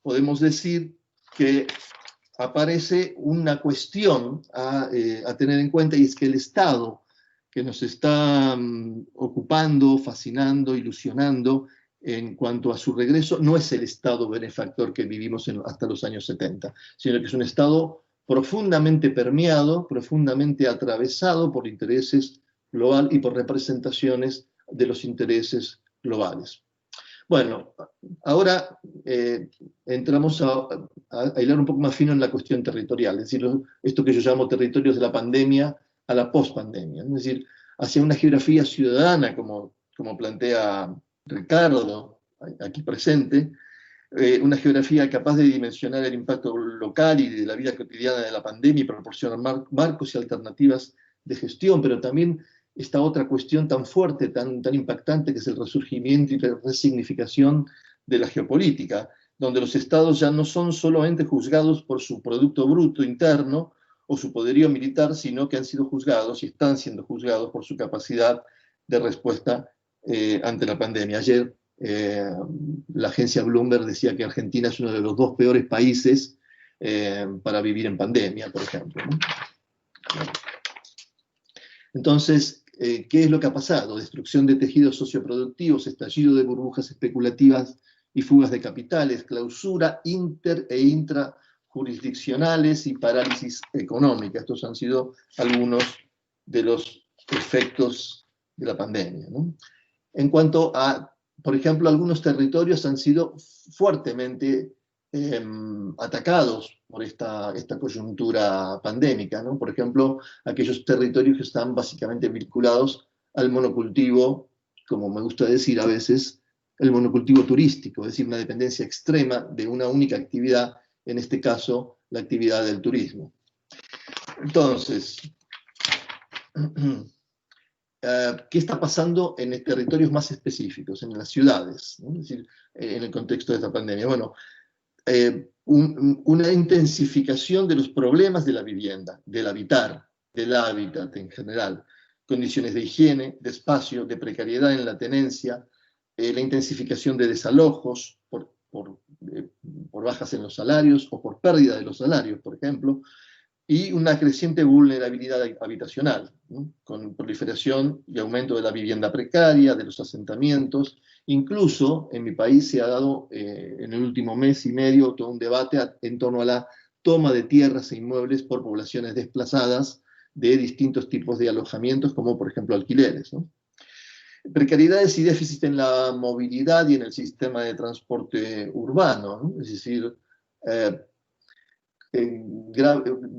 podemos decir que aparece una cuestión a tener en cuenta, y es que el Estado que nos está ocupando, fascinando, ilusionando en cuanto a su regreso, no es el Estado benefactor que vivimos hasta los años 70, sino que es un Estado profundamente permeado, profundamente atravesado por intereses globales y por representaciones de los intereses globales. Bueno, ahora entramos a hilar un poco más fino en la cuestión territorial, es decir, esto que yo llamo territorios de la pandemia a la pospandemia, es decir, hacia una geografía ciudadana, como plantea Ricardo, aquí presente, una geografía capaz de dimensionar el impacto local y de la vida cotidiana de la pandemia y proporcionar marcos y alternativas de gestión, pero también esta otra cuestión tan fuerte, tan impactante, que es el resurgimiento y la resignificación de la geopolítica, donde los estados ya no son solamente juzgados por su producto bruto interno o su poderío militar, sino que han sido juzgados y están siendo juzgados por su capacidad de respuesta ante la pandemia. Ayer la agencia Bloomberg decía que Argentina es uno de los 2 peores países para vivir en pandemia, por ejemplo, ¿no? Entonces, ¿qué es lo que ha pasado? Destrucción de tejidos socioproductivos, estallido de burbujas especulativas y fugas de capitales, clausura inter e intrajurisdiccionales y parálisis económica. Estos han sido algunos de los efectos de la pandemia, ¿no? En cuanto a, por ejemplo, algunos territorios han sido fuertemente atacados por esta coyuntura pandémica, ¿no? Por ejemplo, aquellos territorios que están básicamente vinculados al monocultivo, como me gusta decir a veces, el monocultivo turístico, es decir, una dependencia extrema de una única actividad, en este caso, la actividad del turismo. Entonces, ¿qué está pasando en territorios más específicos, en las ciudades, ¿no? Es decir, en el contexto de esta pandemia? Bueno, una intensificación de los problemas de la vivienda, del habitar, del hábitat en general, condiciones de higiene, de espacio, de precariedad en la tenencia, la intensificación de desalojos por bajas en los salarios o por pérdida de los salarios, por ejemplo, y una creciente vulnerabilidad habitacional, ¿no? Con proliferación y aumento de la vivienda precaria, de los asentamientos. Incluso en mi país se ha dado en el último mes y medio todo un debate en torno a la toma de tierras e inmuebles por poblaciones desplazadas de distintos tipos de alojamientos, como por ejemplo alquileres, ¿no? Precariedades y déficit en la movilidad y en el sistema de transporte urbano, ¿no? Es decir,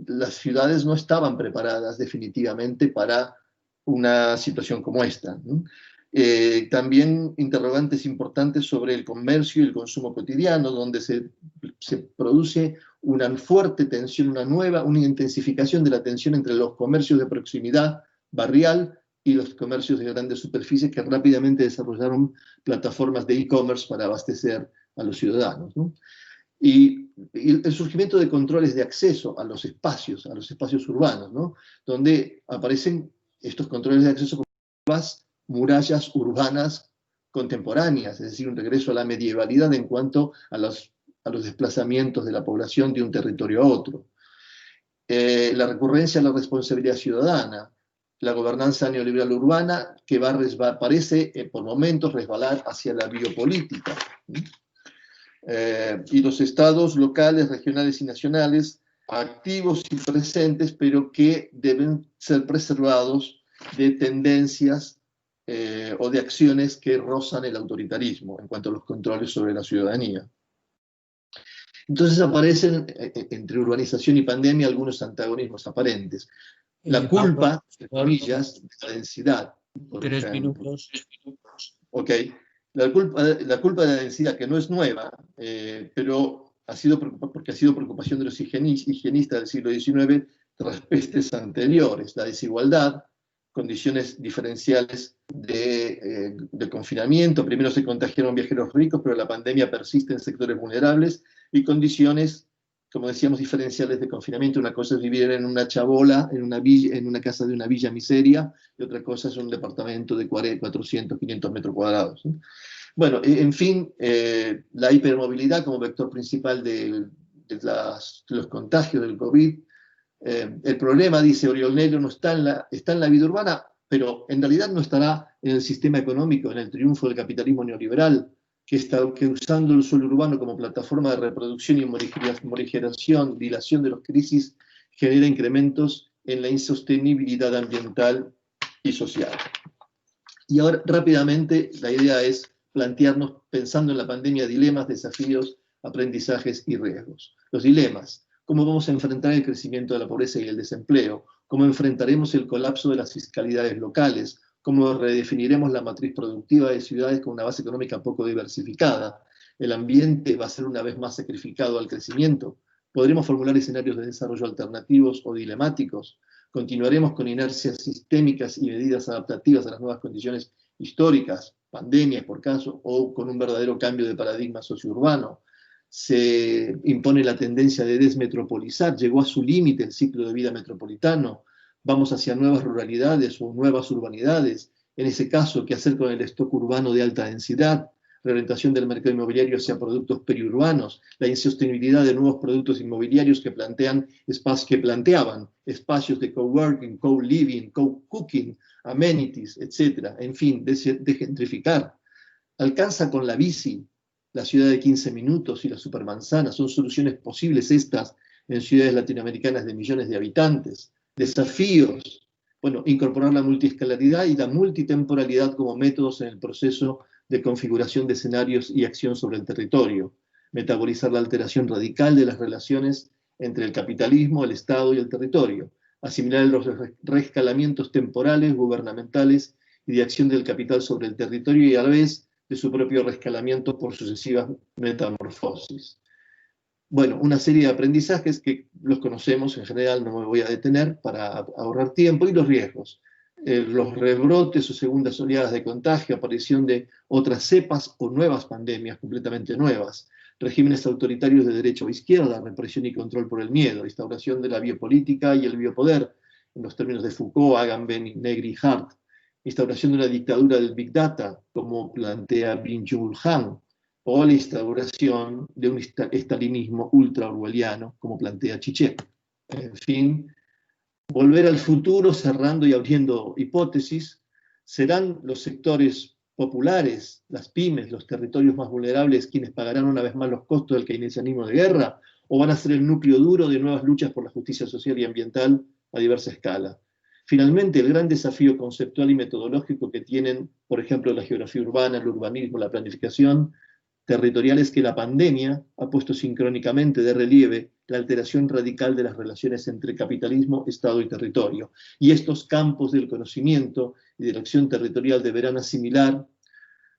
las ciudades no estaban preparadas definitivamente para una situación como esta, ¿no? También interrogantes importantes sobre el comercio y el consumo cotidiano, donde se produce una fuerte tensión, una intensificación de la tensión entre los comercios de proximidad barrial y los comercios de grandes superficies que rápidamente desarrollaron plataformas de e-commerce para abastecer a los ciudadanos, ¿no? Y el surgimiento de controles de acceso a los espacios urbanos, ¿no? Donde aparecen estos controles de acceso como las murallas urbanas contemporáneas, es decir, un regreso a la medievalidad en cuanto a los desplazamientos de la población de un territorio a otro. La recurrencia a la responsabilidad ciudadana, la gobernanza neoliberal urbana que parece por momentos resbalar hacia la biopolítica, ¿sí? Y los estados locales, regionales y nacionales activos y presentes, pero que deben ser preservados de tendencias o de acciones que rozan el autoritarismo en cuanto a los controles sobre la ciudadanía. Entonces aparecen entre urbanización y pandemia algunos antagonismos aparentes. La culpa, entre comillas, de la densidad. 3 minutos. Ok. La culpa de la densidad, que no es nueva, pero porque ha sido preocupación de los higienistas del siglo XIX tras pestes anteriores. La desigualdad, condiciones diferenciales de confinamiento. Primero se contagiaron viajeros ricos, pero la pandemia persiste en sectores vulnerables, y condiciones, como decíamos, diferenciales de confinamiento. Una cosa es vivir en una chabola, en una casa de una villa miseria, y otra cosa es un departamento de 400, 500 metros cuadrados, ¿sí? Bueno, en fin, la hipermovilidad como vector principal de los contagios del COVID. El problema, dice Oriol Negro, está en la vida urbana, pero en realidad no estará en el sistema económico, en el triunfo del capitalismo neoliberal, que usando el suelo urbano como plataforma de reproducción y morigeración, dilación de las crisis, genera incrementos en la insostenibilidad ambiental y social. Y ahora, rápidamente, la idea es plantearnos, pensando en la pandemia, dilemas, desafíos, aprendizajes y riesgos. Los dilemas: ¿cómo vamos a enfrentar el crecimiento de la pobreza y el desempleo? ¿Cómo enfrentaremos el colapso de las fiscalidades locales? ¿Cómo redefiniremos la matriz productiva de ciudades con una base económica poco diversificada? ¿El ambiente va a ser una vez más sacrificado al crecimiento? ¿Podremos formular escenarios de desarrollo alternativos o dilemáticos? ¿Continuaremos con inercias sistémicas y medidas adaptativas a las nuevas condiciones históricas, pandemias por caso, o con un verdadero cambio de paradigma sociourbano? Se impone la tendencia de desmetropolizar, llegó a su límite el ciclo de vida metropolitano, vamos hacia nuevas ruralidades o nuevas urbanidades, en ese caso, ¿qué hacer con el stock urbano de alta densidad? Reorientación del mercado inmobiliario hacia productos periurbanos, la insostenibilidad de nuevos productos inmobiliarios que planteaban espacios de coworking, co-living, co-cooking, amenities, etc. En fin, de gentrificar. Alcanza con la bici, la ciudad de 15 minutos y la supermanzana, son soluciones posibles estas en ciudades latinoamericanas de millones de habitantes. Desafíos, bueno, incorporar la multiescalaridad y la multitemporalidad como métodos en el proceso de configuración de escenarios y acción sobre el territorio, metabolizar la alteración radical de las relaciones entre el capitalismo, el Estado y el territorio, asimilar los reescalamientos temporales, gubernamentales y de acción del capital sobre el territorio y a la vez de su propio reescalamiento por sucesivas metamorfosis. Bueno, una serie de aprendizajes que los conocemos en general, no me voy a detener para ahorrar tiempo, y los riesgos. Los rebrotes o segundas oleadas de contagio, aparición de otras cepas o nuevas pandemias completamente nuevas, regímenes autoritarios de derecha o izquierda, represión y control por el miedo, instauración de la biopolítica y el biopoder, en los términos de Foucault, Agamben, Negri y Hart, instauración de una dictadura del Big Data, como plantea Byung-Chul Han, o la instauración de un estalinismo ultra-orwelliano, como plantea Zizek. En fin, volver al futuro cerrando y abriendo hipótesis. ¿Serán los sectores populares, las pymes, los territorios más vulnerables quienes pagarán una vez más los costos del keynesianismo de guerra? ¿O van a ser el núcleo duro de nuevas luchas por la justicia social y ambiental a diversa escala? Finalmente, el gran desafío conceptual y metodológico que tienen, por ejemplo, la geografía urbana, el urbanismo, la planificación territorial, es que la pandemia ha puesto sincrónicamente de relieve la alteración radical de las relaciones entre capitalismo, Estado y territorio. Y estos campos del conocimiento y de la acción territorial deberán asimilar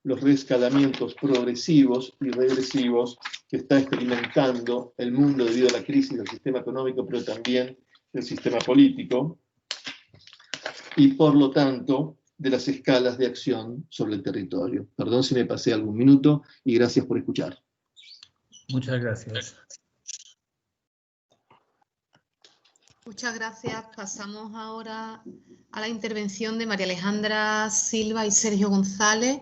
los reescalamientos progresivos y regresivos que está experimentando el mundo debido a la crisis del sistema económico, pero también del sistema político, y por lo tanto de las escalas de acción sobre el territorio. Perdón si me pasé algún minuto y gracias por escuchar. Muchas gracias. Muchas gracias. Pasamos ahora a la intervención de María Alejandra Silva y Sergio González.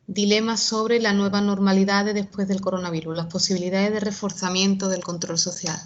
Dilemas sobre la nueva normalidad después del coronavirus, las posibilidades de reforzamiento del control social.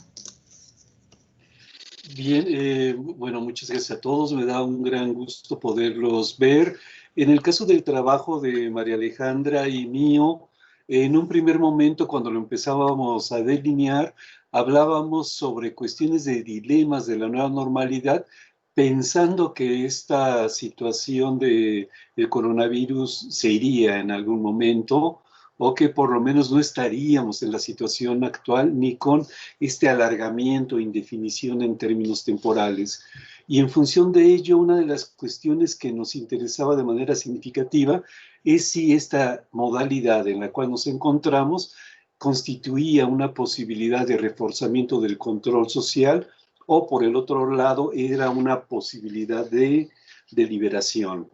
Bien, bueno, muchas gracias a todos. Me da un gran gusto poderlos ver. En el caso del trabajo de María Alejandra y mío, en un primer momento, cuando lo empezábamos a delinear, hablábamos sobre cuestiones de dilemas de la nueva normalidad, pensando que esta situación del coronavirus se iría en algún momento, o que por lo menos no estaríamos en la situación actual ni con este alargamiento, indefinición en términos temporales. Y en función de ello, una de las cuestiones que nos interesaba de manera significativa es si esta modalidad en la cual nos encontramos constituía una posibilidad de reforzamiento del control social o, por el otro lado, era una posibilidad de liberación.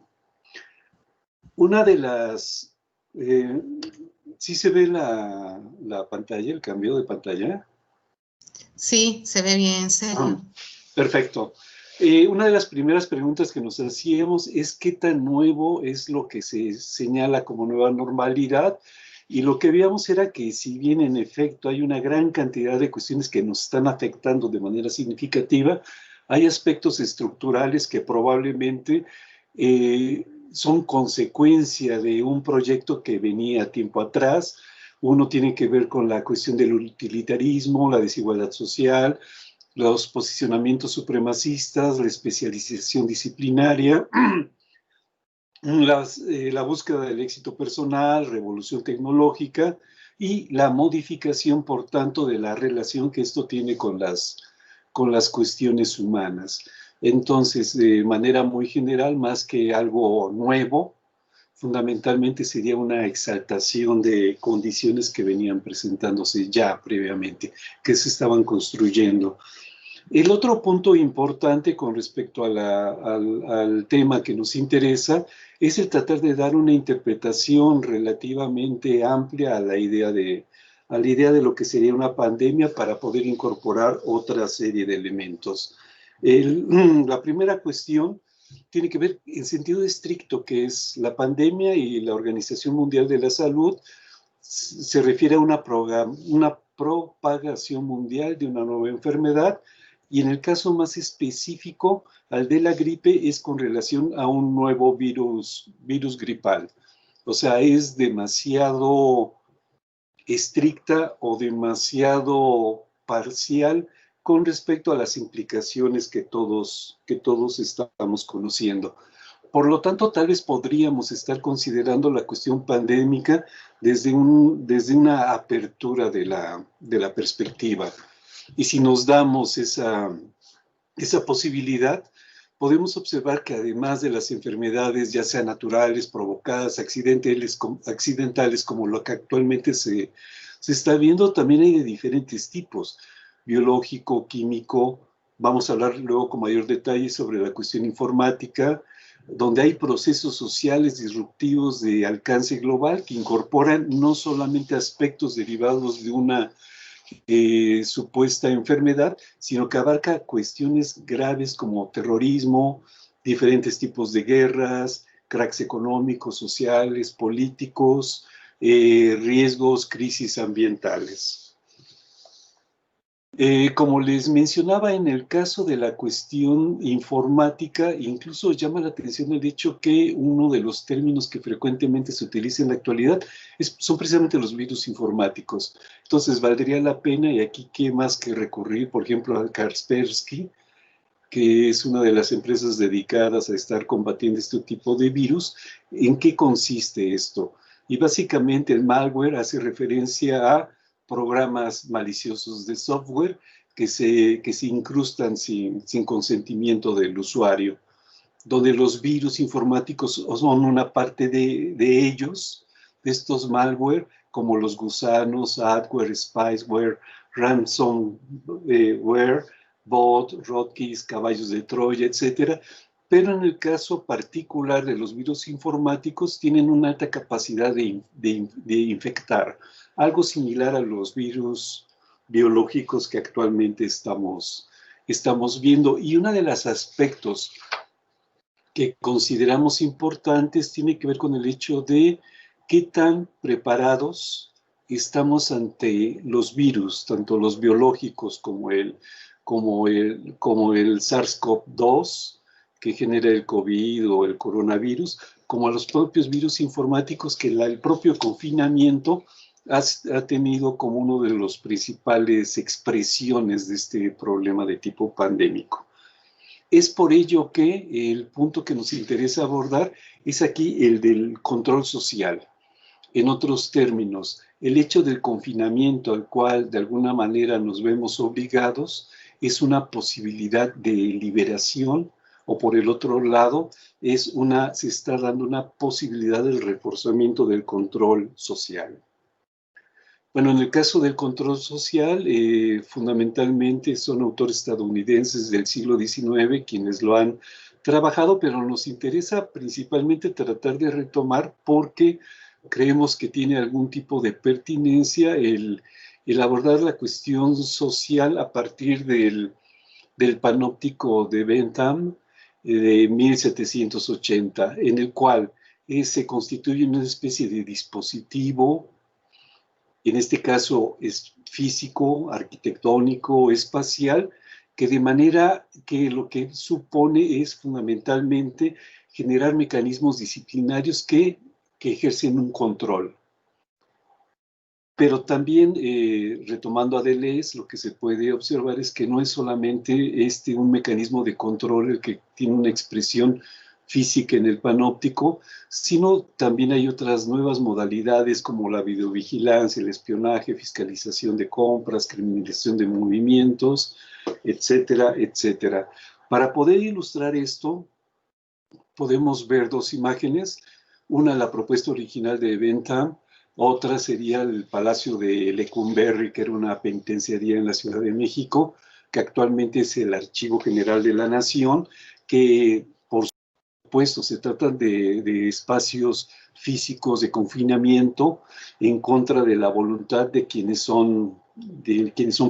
Una de las... ¿sí se ve la pantalla, el cambio de pantalla? Sí, se ve bien, Sergio. Perfecto. Una de las primeras preguntas que nos hacíamos es qué tan nuevo es lo que se señala como nueva normalidad, y lo que veíamos era que si bien en efecto hay una gran cantidad de cuestiones que nos están afectando de manera significativa, hay aspectos estructurales que probablemente son consecuencia de un proyecto que venía tiempo atrás. Uno tiene que ver con la cuestión del utilitarismo, la desigualdad social, los posicionamientos supremacistas, la especialización disciplinaria, la búsqueda del éxito personal, revolución tecnológica y la modificación, por tanto, de la relación que esto tiene con las cuestiones humanas. Entonces, de manera muy general, más que algo nuevo, fundamentalmente sería una exaltación de condiciones que venían presentándose ya previamente, que se estaban construyendo. El otro punto importante con respecto al tema que nos interesa es el tratar de dar una interpretación relativamente amplia a la idea de lo que sería una pandemia para poder incorporar otra serie de elementos. La primera cuestión tiene que ver en sentido estricto, que es la pandemia, y la Organización Mundial de la Salud se refiere a una propagación mundial de una nueva enfermedad, y en el caso más específico, al de la gripe, es con relación a un nuevo virus gripal. O sea, es demasiado estricta o demasiado parcial con respecto a las implicaciones que todos estamos conociendo. Por lo tanto, tal vez podríamos estar considerando la cuestión pandémica desde una apertura de la perspectiva. Y si nos damos esa posibilidad, podemos observar que además de las enfermedades, ya sean naturales, provocadas, accidentales, como lo que actualmente se está viendo, también hay de diferentes tipos: biológico, químico. Vamos a hablar luego con mayor detalle sobre la cuestión informática, donde hay procesos sociales disruptivos de alcance global que incorporan no solamente aspectos derivados de una supuesta enfermedad, sino que abarca cuestiones graves como terrorismo, diferentes tipos de guerras, cracks económicos, sociales, políticos, riesgos, crisis ambientales. Como les mencionaba, en el caso de la cuestión informática, incluso llama la atención el hecho que uno de los términos que frecuentemente se utiliza en la actualidad son precisamente los virus informáticos. Entonces, valdría la pena, y aquí qué más que recurrir, por ejemplo, a Kaspersky, que es una de las empresas dedicadas a estar combatiendo este tipo de virus. ¿En qué consiste esto? Y básicamente el malware hace referencia a programas maliciosos de software que se incrustan sin consentimiento del usuario, donde los virus informáticos son una parte de ellos, de estos malware, como los gusanos, adware, spyware, ransomware, bot, rootkits, caballos de Troya, etcétera. Pero en el caso particular de los virus informáticos, tienen una alta capacidad de infectar, algo similar a los virus biológicos que actualmente estamos viendo. Y uno de los aspectos que consideramos importantes tiene que ver con el hecho de qué tan preparados estamos ante los virus, tanto los biológicos como el SARS-CoV-2, que genera el COVID o el coronavirus, como a los propios virus informáticos que el propio confinamiento ha tenido como uno de los principales expresiones de este problema de tipo pandémico. Es por ello que el punto que nos interesa abordar es aquí el del control social. En otros términos, el hecho del confinamiento al cual de alguna manera nos vemos obligados es una posibilidad de liberación, o por el otro lado, se está dando una posibilidad del reforzamiento del control social. Bueno, en el caso del control social, fundamentalmente son autores estadounidenses del siglo XIX quienes lo han trabajado, pero nos interesa principalmente tratar de retomar porque creemos que tiene algún tipo de pertinencia el abordar la cuestión social a partir del panóptico de Bentham de 1780, en el cual se constituye una especie de dispositivo. En este caso es físico, arquitectónico, espacial, que de manera que lo que supone es fundamentalmente generar mecanismos disciplinarios que ejercen un control. Pero también, retomando a Deleuze, lo que se puede observar es que no es solamente un mecanismo de control el que tiene una expresión física en el panóptico, sino también hay otras nuevas modalidades como la videovigilancia, el espionaje, fiscalización de compras, criminalización de movimientos, etcétera, etcétera. Para poder ilustrar esto, podemos ver dos imágenes. Una, la propuesta original de Bentham, otra sería el Palacio de Lecumberri, que era una penitenciaría en la Ciudad de México, que actualmente es el Archivo General de la Nación, que por supuesto se tratan de espacios físicos de confinamiento en contra de la voluntad de quienes son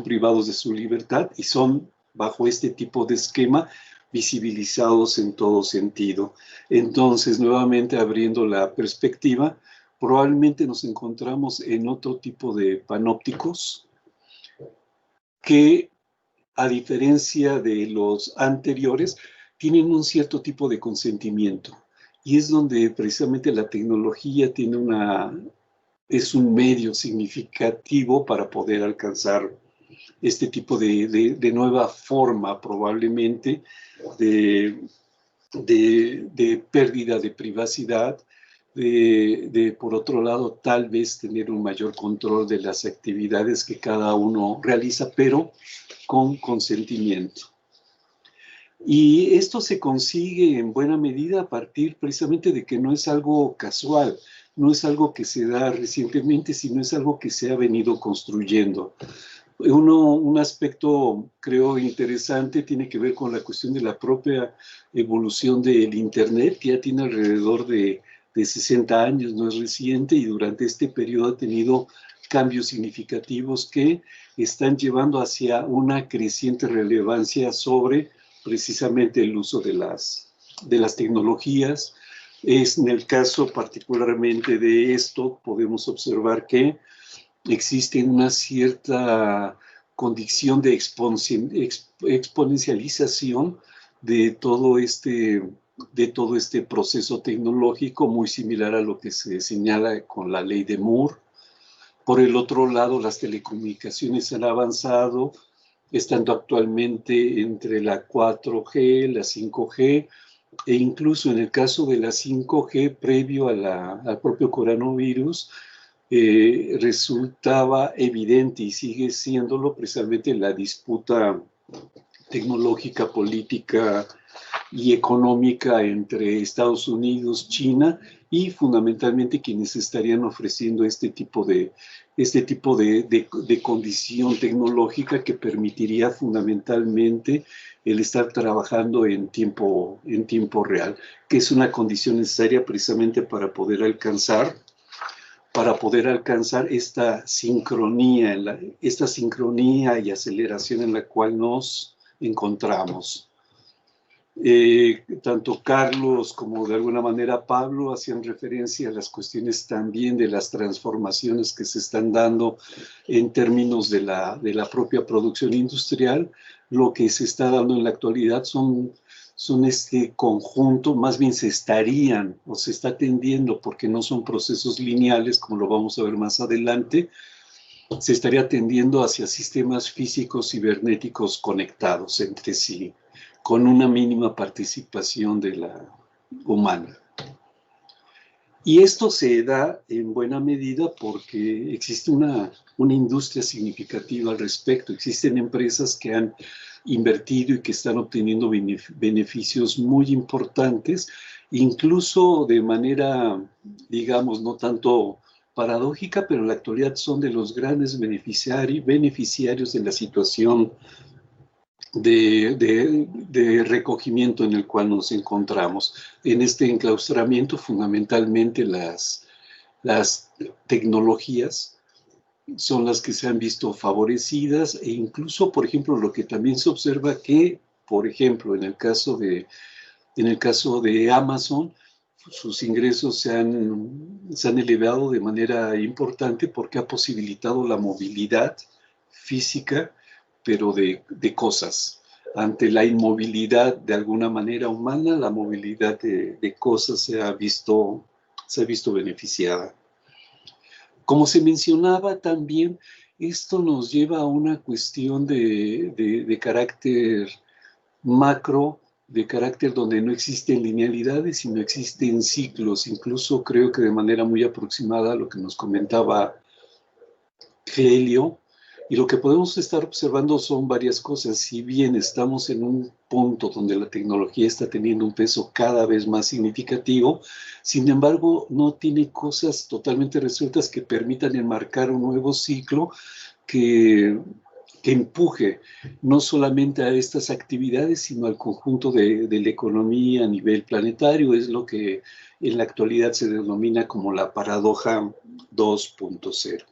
privados de su libertad y son, bajo este tipo de esquema, visibilizados en todo sentido. Entonces, nuevamente abriendo la perspectiva, probablemente nos encontramos en otro tipo de panópticos que, a diferencia de los anteriores, tienen un cierto tipo de consentimiento. Y es donde precisamente la tecnología es un medio significativo para poder alcanzar este tipo de nueva forma, probablemente, de pérdida de privacidad, por otro lado, tal vez tener un mayor control de las actividades que cada uno realiza, pero con consentimiento. Y esto se consigue en buena medida a partir precisamente de que no es algo casual, no es algo que se da recientemente, sino es algo que se ha venido construyendo. Un aspecto, creo, interesante tiene que ver con la cuestión de la propia evolución del Internet, que ya tiene alrededor de 60 años, no es reciente, y durante este periodo ha tenido cambios significativos que están llevando hacia una creciente relevancia sobre precisamente el uso de las tecnologías. En el caso particularmente de esto, podemos observar que existe una cierta condición de exponencialización de todo este proceso tecnológico, muy similar a lo que se señala con la ley de Moore. Por el otro lado, las telecomunicaciones han avanzado, estando actualmente entre la 4G, la 5G, e incluso en el caso de la 5G, previo al propio coronavirus, resultaba evidente y sigue siéndolo precisamente la disputa tecnológica, política y económica entre Estados Unidos, China y fundamentalmente quienes estarían ofreciendo este tipo de condición tecnológica que permitiría fundamentalmente el estar trabajando en tiempo real, que es una condición necesaria precisamente para poder alcanzar esta sincronía y aceleración en la cual nos encontramos. Tanto Carlos como de alguna manera Pablo hacían referencia a las cuestiones también de las transformaciones que se están dando en términos de la propia producción industrial. Lo que se está dando en la actualidad son este conjunto, más bien se está tendiendo, porque no son procesos lineales, como lo vamos a ver más adelante, se estaría tendiendo hacia sistemas físicos cibernéticos conectados entre sí, con una mínima participación de la humana. Y esto se da en buena medida porque existe una industria significativa al respecto. Existen empresas que han invertido y que están obteniendo beneficios muy importantes, incluso de manera, digamos, no tanto paradójica, pero en la actualidad son de los grandes beneficiarios de la situación de recogimiento en el cual nos encontramos. En este enclaustramiento, fundamentalmente las tecnologías son las que se han visto favorecidas, e incluso, por ejemplo, lo que también se observa que, por ejemplo, en el caso de Amazon, sus ingresos se han elevado de manera importante porque ha posibilitado la movilidad física, pero de cosas. Ante la inmovilidad de alguna manera humana, la movilidad de cosas se ha visto beneficiada. Como se mencionaba también, esto nos lleva a una cuestión de carácter macro, de carácter donde no existen linealidades, sino existen ciclos. Incluso creo que de manera muy aproximada a lo que nos comentaba Helio, Y lo que podemos estar observando son varias cosas. Si bien estamos en un punto donde la tecnología está teniendo un peso cada vez más significativo, sin embargo, no tiene cosas totalmente resueltas que permitan enmarcar un nuevo ciclo que empuje no solamente a estas actividades, sino al conjunto de la economía a nivel planetario. Es lo que en la actualidad se denomina como la paradoja 2.0.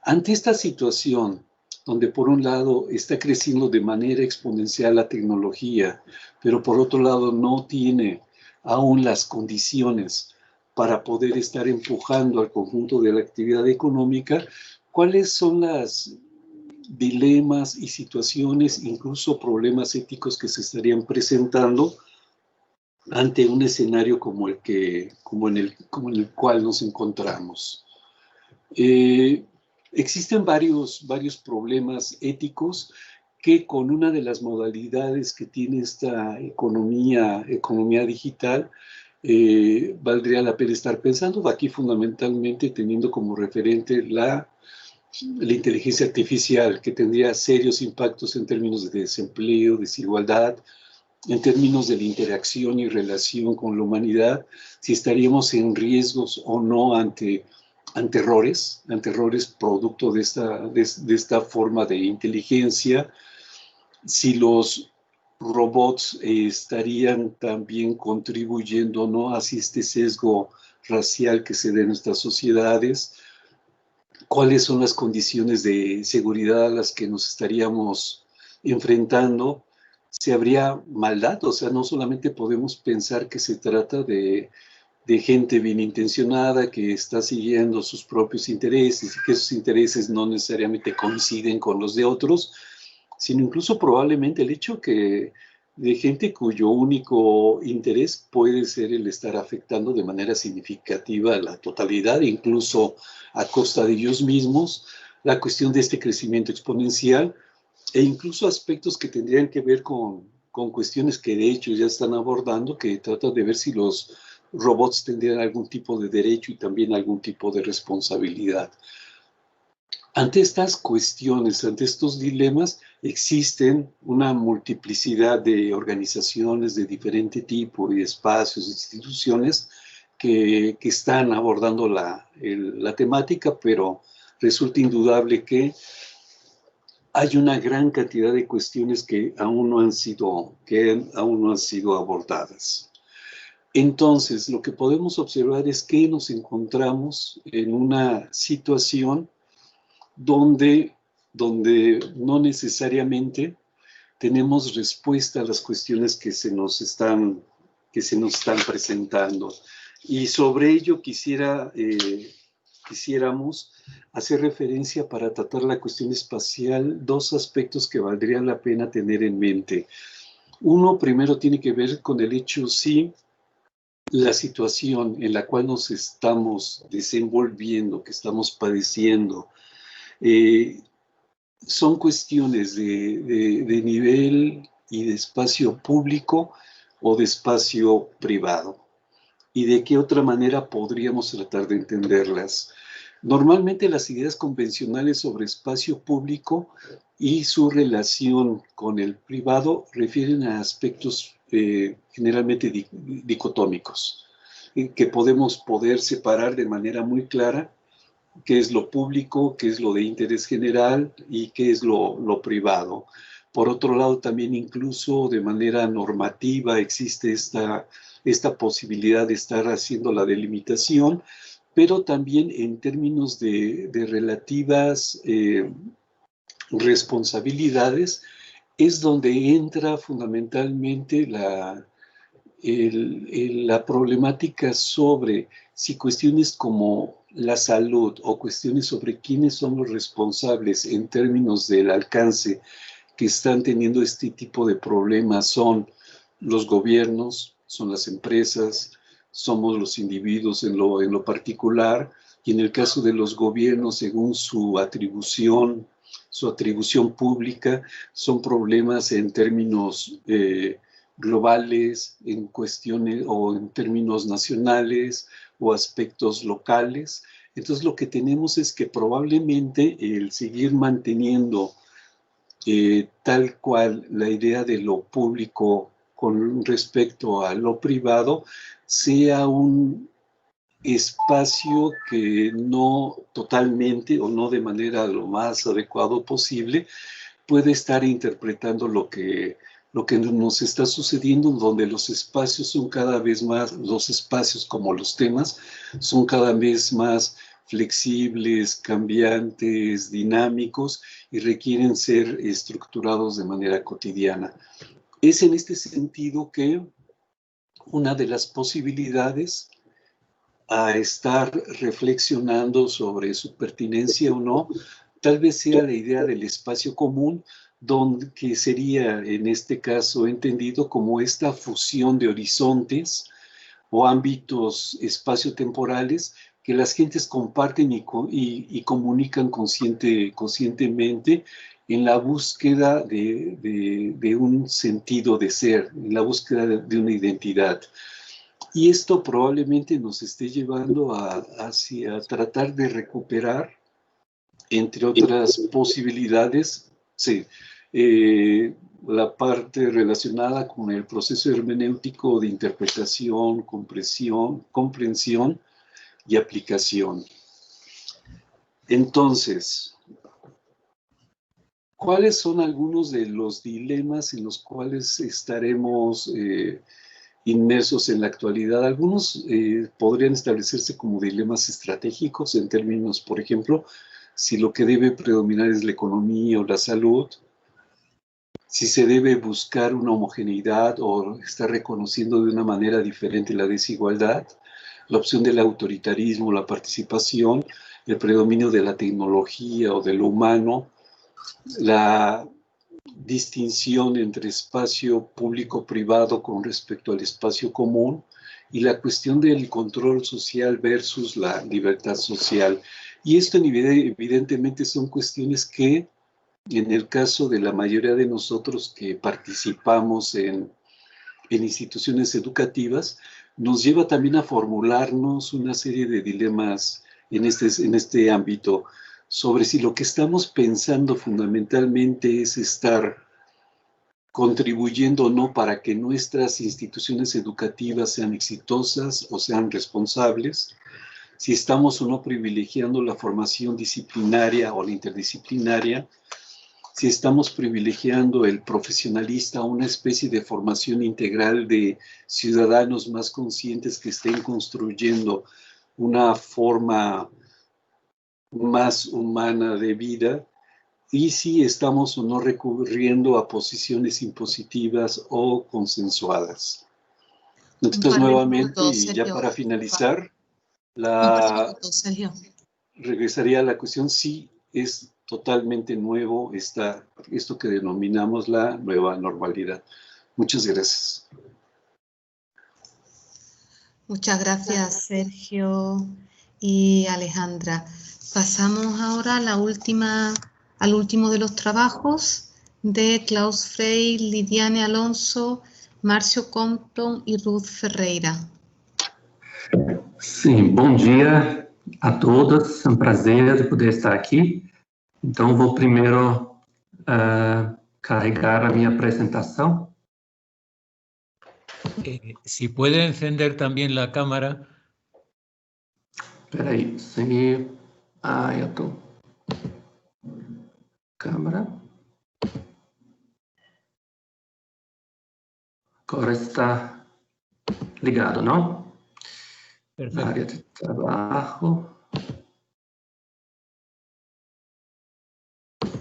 Ante esta situación, donde por un lado está creciendo de manera exponencial la tecnología, pero por otro lado no tiene aún las condiciones para poder estar empujando al conjunto de la actividad económica, ¿cuáles son los dilemas y situaciones, incluso problemas éticos que se estarían presentando ante un escenario como en el cual nos encontramos? Existen varios problemas éticos que con una de las modalidades que tiene esta economía digital, valdría la pena estar pensando. Aquí fundamentalmente teniendo como referente la inteligencia artificial, que tendría serios impactos en términos de desempleo, desigualdad, en términos de la interacción y relación con la humanidad, si estaríamos en riesgos o no ante errores producto de esta forma de inteligencia, si los robots estarían también contribuyendo, ¿no?, hacia este sesgo racial que se da en nuestras sociedades, cuáles son las condiciones de seguridad a las que nos estaríamos enfrentando, si habría maldad. O sea, no solamente podemos pensar que se trata de gente bien intencionada que está siguiendo sus propios intereses y que esos intereses no necesariamente coinciden con los de otros, sino incluso probablemente el hecho de gente cuyo único interés puede ser el estar afectando de manera significativa a la totalidad, incluso a costa de ellos mismos, la cuestión de este crecimiento exponencial e incluso aspectos que tendrían que ver con cuestiones que de hecho ya están abordando, que tratan de ver si los robots tendrían algún tipo de derecho y también algún tipo de responsabilidad. Ante estas cuestiones, ante estos dilemas, existen una multiplicidad de organizaciones de diferente tipo y espacios, instituciones que están abordando la temática, pero resulta indudable que hay una gran cantidad de cuestiones que aún no han sido abordadas. Entonces, lo que podemos observar es que nos encontramos en una situación donde no necesariamente tenemos respuesta a las cuestiones que se nos están presentando. Y sobre ello quisiéramos hacer referencia, para tratar la cuestión espacial, dos aspectos que valdría la pena tener en mente. Uno, primero, tiene que ver con el hecho si la situación en la cual nos estamos desenvolviendo, que estamos padeciendo, son cuestiones de nivel y de espacio público o de espacio privado. ¿Y de qué otra manera podríamos tratar de entenderlas? Normalmente las ideas convencionales sobre espacio público y su relación con el privado refieren a aspectos generalmente dicotómicos, que podemos separar de manera muy clara qué es lo público, qué es lo de interés general y qué es lo privado. Por otro lado, también incluso de manera normativa existe esta posibilidad de estar haciendo la delimitación, pero también en términos de relativas responsabilidades es donde entra fundamentalmente la problemática sobre si cuestiones como la salud o cuestiones sobre quiénes son los responsables en términos del alcance que están teniendo este tipo de problemas son los gobiernos, son las empresas, somos los individuos en lo particular, y en el caso de los gobiernos, según su atribución pública, son problemas en términos globales, en cuestiones o en términos nacionales o aspectos locales. Entonces lo que tenemos es que probablemente el seguir manteniendo tal cual la idea de lo público con respecto a lo privado sea un espacio que no totalmente o no de manera lo más adecuado posible puede estar interpretando lo que nos está sucediendo, donde los espacios son cada vez más, los espacios como los temas, son cada vez más flexibles, cambiantes, dinámicos y requieren ser estructurados de manera cotidiana. Es en este sentido que una de las posibilidades a estar reflexionando sobre su pertinencia o no, tal vez sea la idea del espacio común, que sería en este caso entendido como esta fusión de horizontes o ámbitos espaciotemporales que las gentes comparten y comunican conscientemente en la búsqueda de un sentido de ser, en la búsqueda de una identidad. Y esto probablemente nos esté llevando hacia tratar de recuperar, entre otras posibilidades, sí, la parte relacionada con el proceso hermenéutico de interpretación, comprensión y aplicación. Entonces, ¿cuáles son algunos de los dilemas en los cuales estaremos inmersos en la actualidad? Algunos podrían establecerse como dilemas estratégicos en términos, por ejemplo, si lo que debe predominar es la economía o la salud, si se debe buscar una homogeneidad o estar reconociendo de una manera diferente la desigualdad, la opción del autoritarismo, la participación, el predominio de la tecnología o de lo humano, la distinción entre espacio público-privado con respecto al espacio común y la cuestión del control social versus la libertad social. Y esto evidentemente son cuestiones que, en el caso de la mayoría de nosotros que participamos en instituciones educativas, nos lleva también a formularnos una serie de dilemas en este ámbito, sobre si lo que estamos pensando fundamentalmente es estar contribuyendo o no para que nuestras instituciones educativas sean exitosas o sean responsables, si estamos o no privilegiando la formación disciplinaria o la interdisciplinaria, si estamos privilegiando el profesionalista, una especie de formación integral de ciudadanos más conscientes que estén construyendo una forma más humana de vida, y si estamos o no recurriendo a posiciones impositivas o consensuadas. Entonces, nuevamente, y ya para finalizar, regresaría a la cuestión si es totalmente nuevo esto que denominamos la nueva normalidad. Muchas gracias. Muchas gracias, Sergio y Alejandra. Pasamos ahora a al último de los trabajos de Klaus Frey, Lidiane Alonso, Márcio Compton y Ruth Ferreira. Sim, bom dia a todos. É um prazer poder estar aqui. Então, vou primeiro carregar a minha apresentação. Si puede encender también la cámara. Espera aí, sim. Eu estou. Câmera. Agora está ligado, não? Perfecto. Área de trabalho.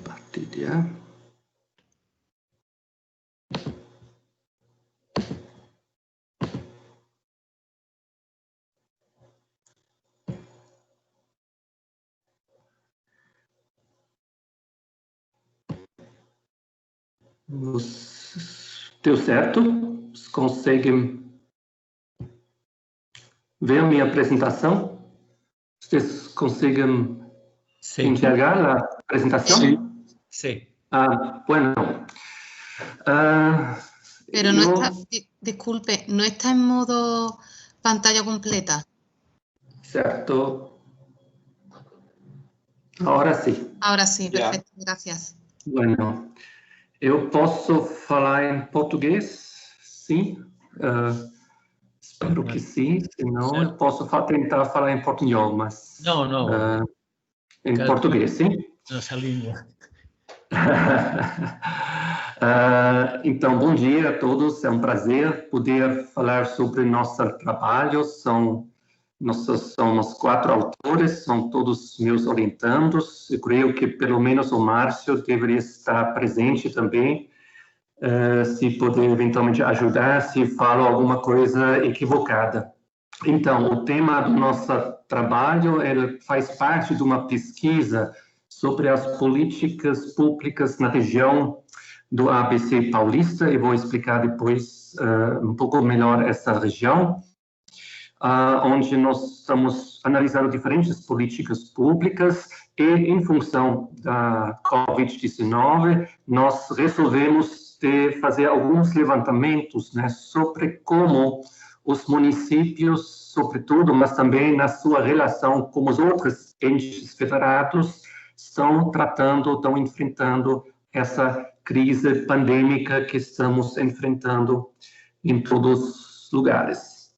Partilhar. Deu certo? Vocês conseguem ver a minha apresentação? Vocês conseguem enxergar a apresentação? Sí. Bueno. Pero no está, disculpe, no está en modo pantalla completa. Certo. Agora sim. Ahora sí, perfecto, gracias. Bueno, eu posso falar em português? Sim. Espero que sim, senão eu posso tentar falar em portunhol, mas... Não. Em português, sim? Nossa língua. Então, bom dia a todos. É um prazer poder falar sobre nosso trabalho. Somos 4 autores, são todos meus orientandos. Eu creio que pelo menos o Márcio deveria estar presente também, se puder eventualmente ajudar, se falo alguma coisa equivocada. Então, o tema do nosso trabalho faz parte de uma pesquisa sobre as políticas públicas na região do ABC Paulista, e vou explicar depois um pouco melhor essa região, onde nós estamos analisando diferentes políticas públicas e, em função da Covid-19, nós resolvemos fazer alguns levantamentos, né, sobre como os municípios, sobretudo, mas também na sua relação com os outros entes federados, estão enfrentando essa crise pandêmica que estamos enfrentando em todos os lugares.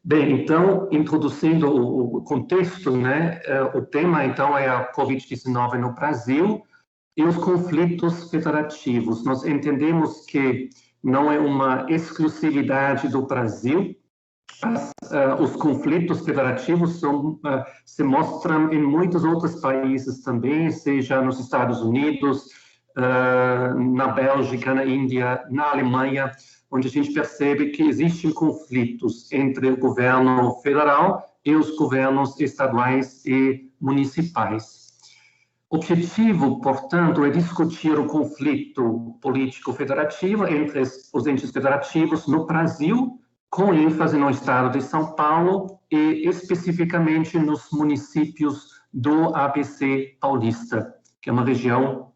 Bem, então, introduzindo o contexto, né, o tema, então, é a Covid-19 no Brasil e os conflitos federativos. Nós entendemos que não é uma exclusividade do Brasil. Os conflitos federativos se mostram em muitos outros países também, seja nos Estados Unidos, na Bélgica, na Índia, na Alemanha, onde a gente percebe que existem conflitos entre o governo federal e os governos estaduais e municipais. O objetivo, portanto, é discutir o conflito político federativo entre os entes federativos no Brasil, com ênfase no estado de São Paulo e especificamente nos municípios do ABC Paulista, que é uma região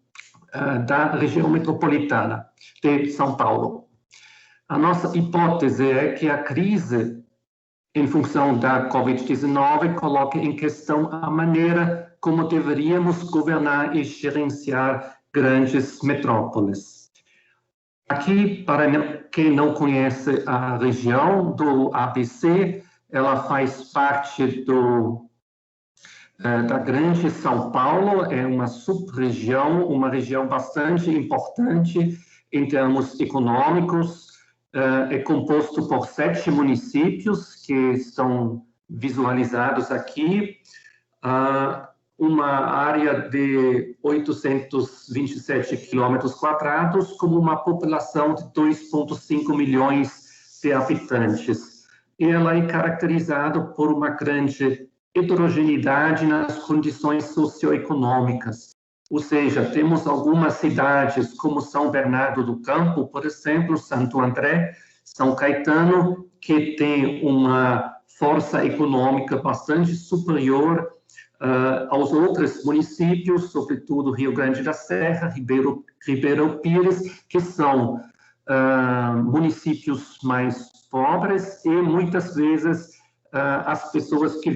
da região metropolitana de São Paulo. A nossa hipótese é que a crise, em função da Covid-19, coloca em questão a maneira como deveríamos governar e gerenciar grandes metrópoles. Aqui, para quem não conhece a região do ABC, ela faz parte da Grande São Paulo, é uma sub-região, uma região bastante importante em termos econômicos, é composto por 7 municípios que estão visualizados aqui, uma área de 827 quilômetros quadrados, com uma população de 2,5 milhões de habitantes. Ela é caracterizada por uma grande heterogeneidade nas condições socioeconômicas. Ou seja, temos algumas cidades como São Bernardo do Campo, por exemplo, Santo André, São Caetano, que tem uma força econômica bastante superior aos outros municípios, sobretudo Rio Grande da Serra, Ribeirão Pires, que são municípios mais pobres e muitas vezes as pessoas que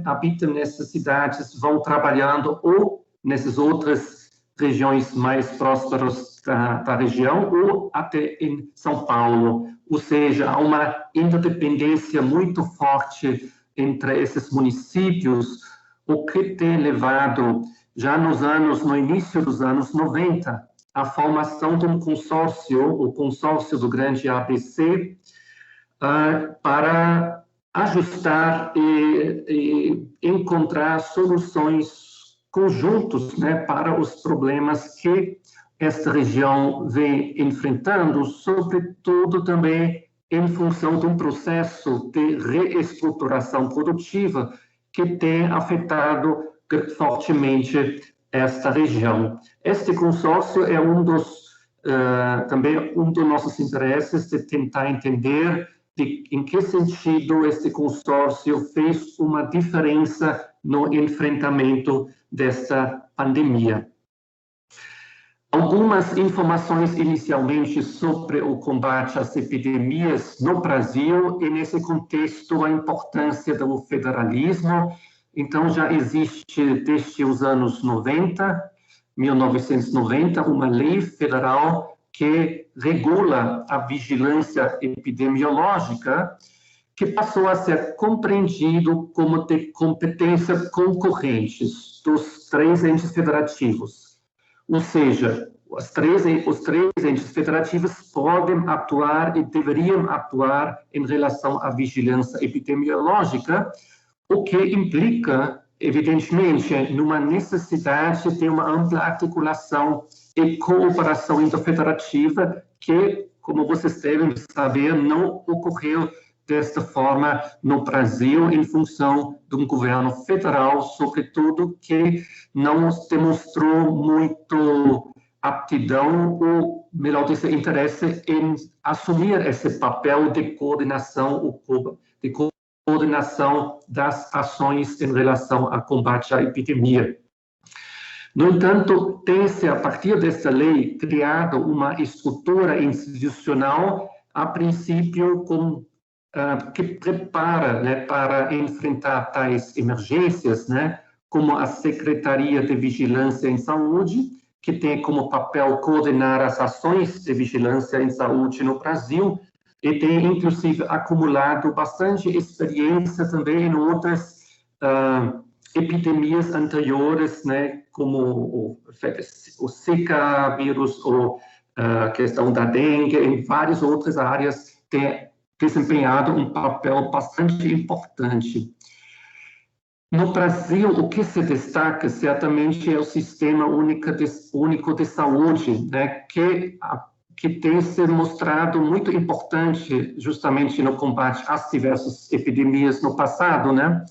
habitam nessas cidades vão trabalhando ou nessas outras regiões mais prósperas da região ou até em São Paulo. Ou seja, há uma interdependência muito forte entre esses municípios, o que tem levado, já no início dos anos 90, a formação de um consórcio, o consórcio do Grande ABC, para ajustar e encontrar soluções conjuntas, né, para os problemas que esta região vem enfrentando, sobretudo também em função de um processo de reestruturação produtiva que tem afetado fortemente esta região. Este consórcio é também um dos nossos interesses de tentar entender em que sentido este consórcio fez uma diferença no enfrentamento desta pandemia. Algumas informações inicialmente sobre o combate às epidemias no Brasil e, nesse contexto, a importância do federalismo. Então, já existe, desde os anos 1990, uma lei federal que regula a vigilância epidemiológica, que passou a ser compreendido como de competência concorrentes dos 3 entes federativos. Ou seja, os três entes federativos podem atuar e deveriam atuar em relação à vigilância epidemiológica, o que implica, evidentemente, numa necessidade de uma ampla articulação e cooperação interfederativa que, como vocês devem saber, não ocorreu desta forma no Brasil, em função de um governo federal, sobretudo, que não demonstrou muito aptidão ou, melhor dizer, interesse em assumir esse papel de coordenação das ações em relação ao combate à epidemia. No entanto, tem-se, a partir desta lei, criado uma estrutura institucional, a princípio, que prepara, né, para enfrentar tais emergências, né, como a Secretaria de Vigilância em Saúde, que tem como papel coordenar as ações de vigilância em saúde no Brasil, e tem, inclusive, acumulado bastante experiência também em outras epidemias anteriores, né, como o Zika vírus, ou a questão da dengue, em várias outras áreas, tem desempenhado um papel bastante importante. No Brasil, o que se destaca certamente é o Sistema Único de Saúde, né, que tem se mostrado muito importante justamente no combate às diversas epidemias no passado, né,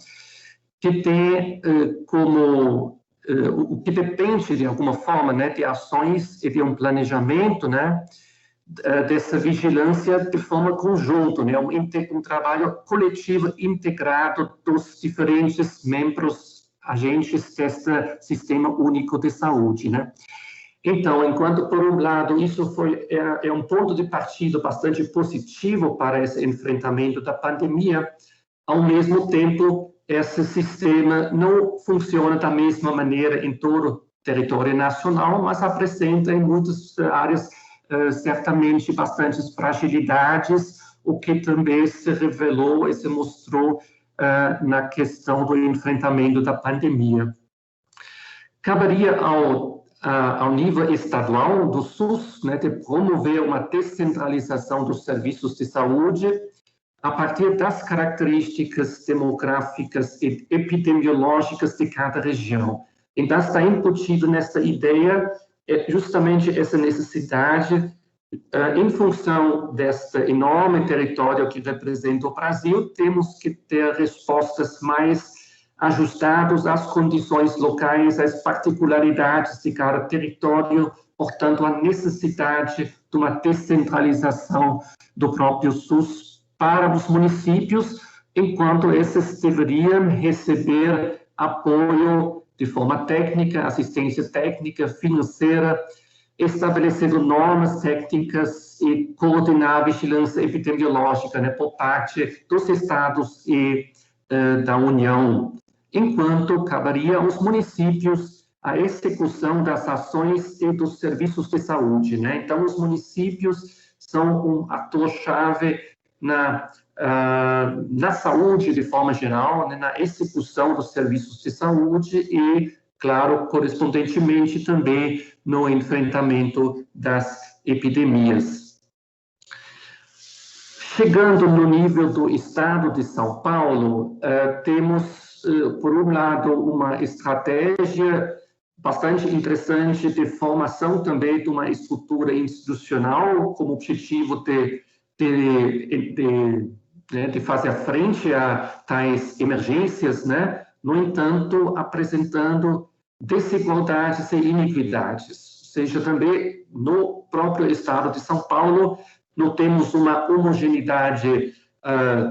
que tem o que depende de alguma forma, né, de ações e de um planejamento, né, dessa vigilância de forma conjunta, né, um trabalho coletivo integrado dos diferentes membros, agentes desse Sistema Único de Saúde, né. Então, enquanto, por um lado, isso é um ponto de partida bastante positivo para esse enfrentamento da pandemia, ao mesmo tempo, esse sistema não funciona da mesma maneira em todo o território nacional, mas apresenta em muitas áreas certamente bastantes fragilidades, o que também se revelou e se mostrou na questão do enfrentamento da pandemia. Caberia ao nível estadual do SUS, né, de promover uma descentralização dos serviços de saúde a partir das características demográficas e epidemiológicas de cada região. Então, está embutido nessa ideia justamente essa necessidade, em função deste enorme território que representa o Brasil, temos que ter respostas mais ajustadas às condições locais, às particularidades de cada território, portanto, a necessidade de uma descentralização do próprio SUS para os municípios, enquanto esses deveriam receber apoio de forma técnica, assistência técnica, financeira, estabelecendo normas técnicas e coordenar a vigilância epidemiológica, né, por parte dos estados e da União, enquanto caberia aos municípios a execução das ações e dos serviços de saúde, né? Então, os municípios são um ator-chave na saúde de forma geral, né, na execução dos serviços de saúde e, claro, correspondentemente também no enfrentamento das epidemias. Chegando no nível do Estado de São Paulo, temos, por um lado, uma estratégia bastante interessante de formação também de uma estrutura institucional com o objetivo de fazer frente a tais emergências, né? No entanto, apresentando desigualdades e iniquidades. Ou seja, também no próprio estado de São Paulo, não temos uma homogeneidade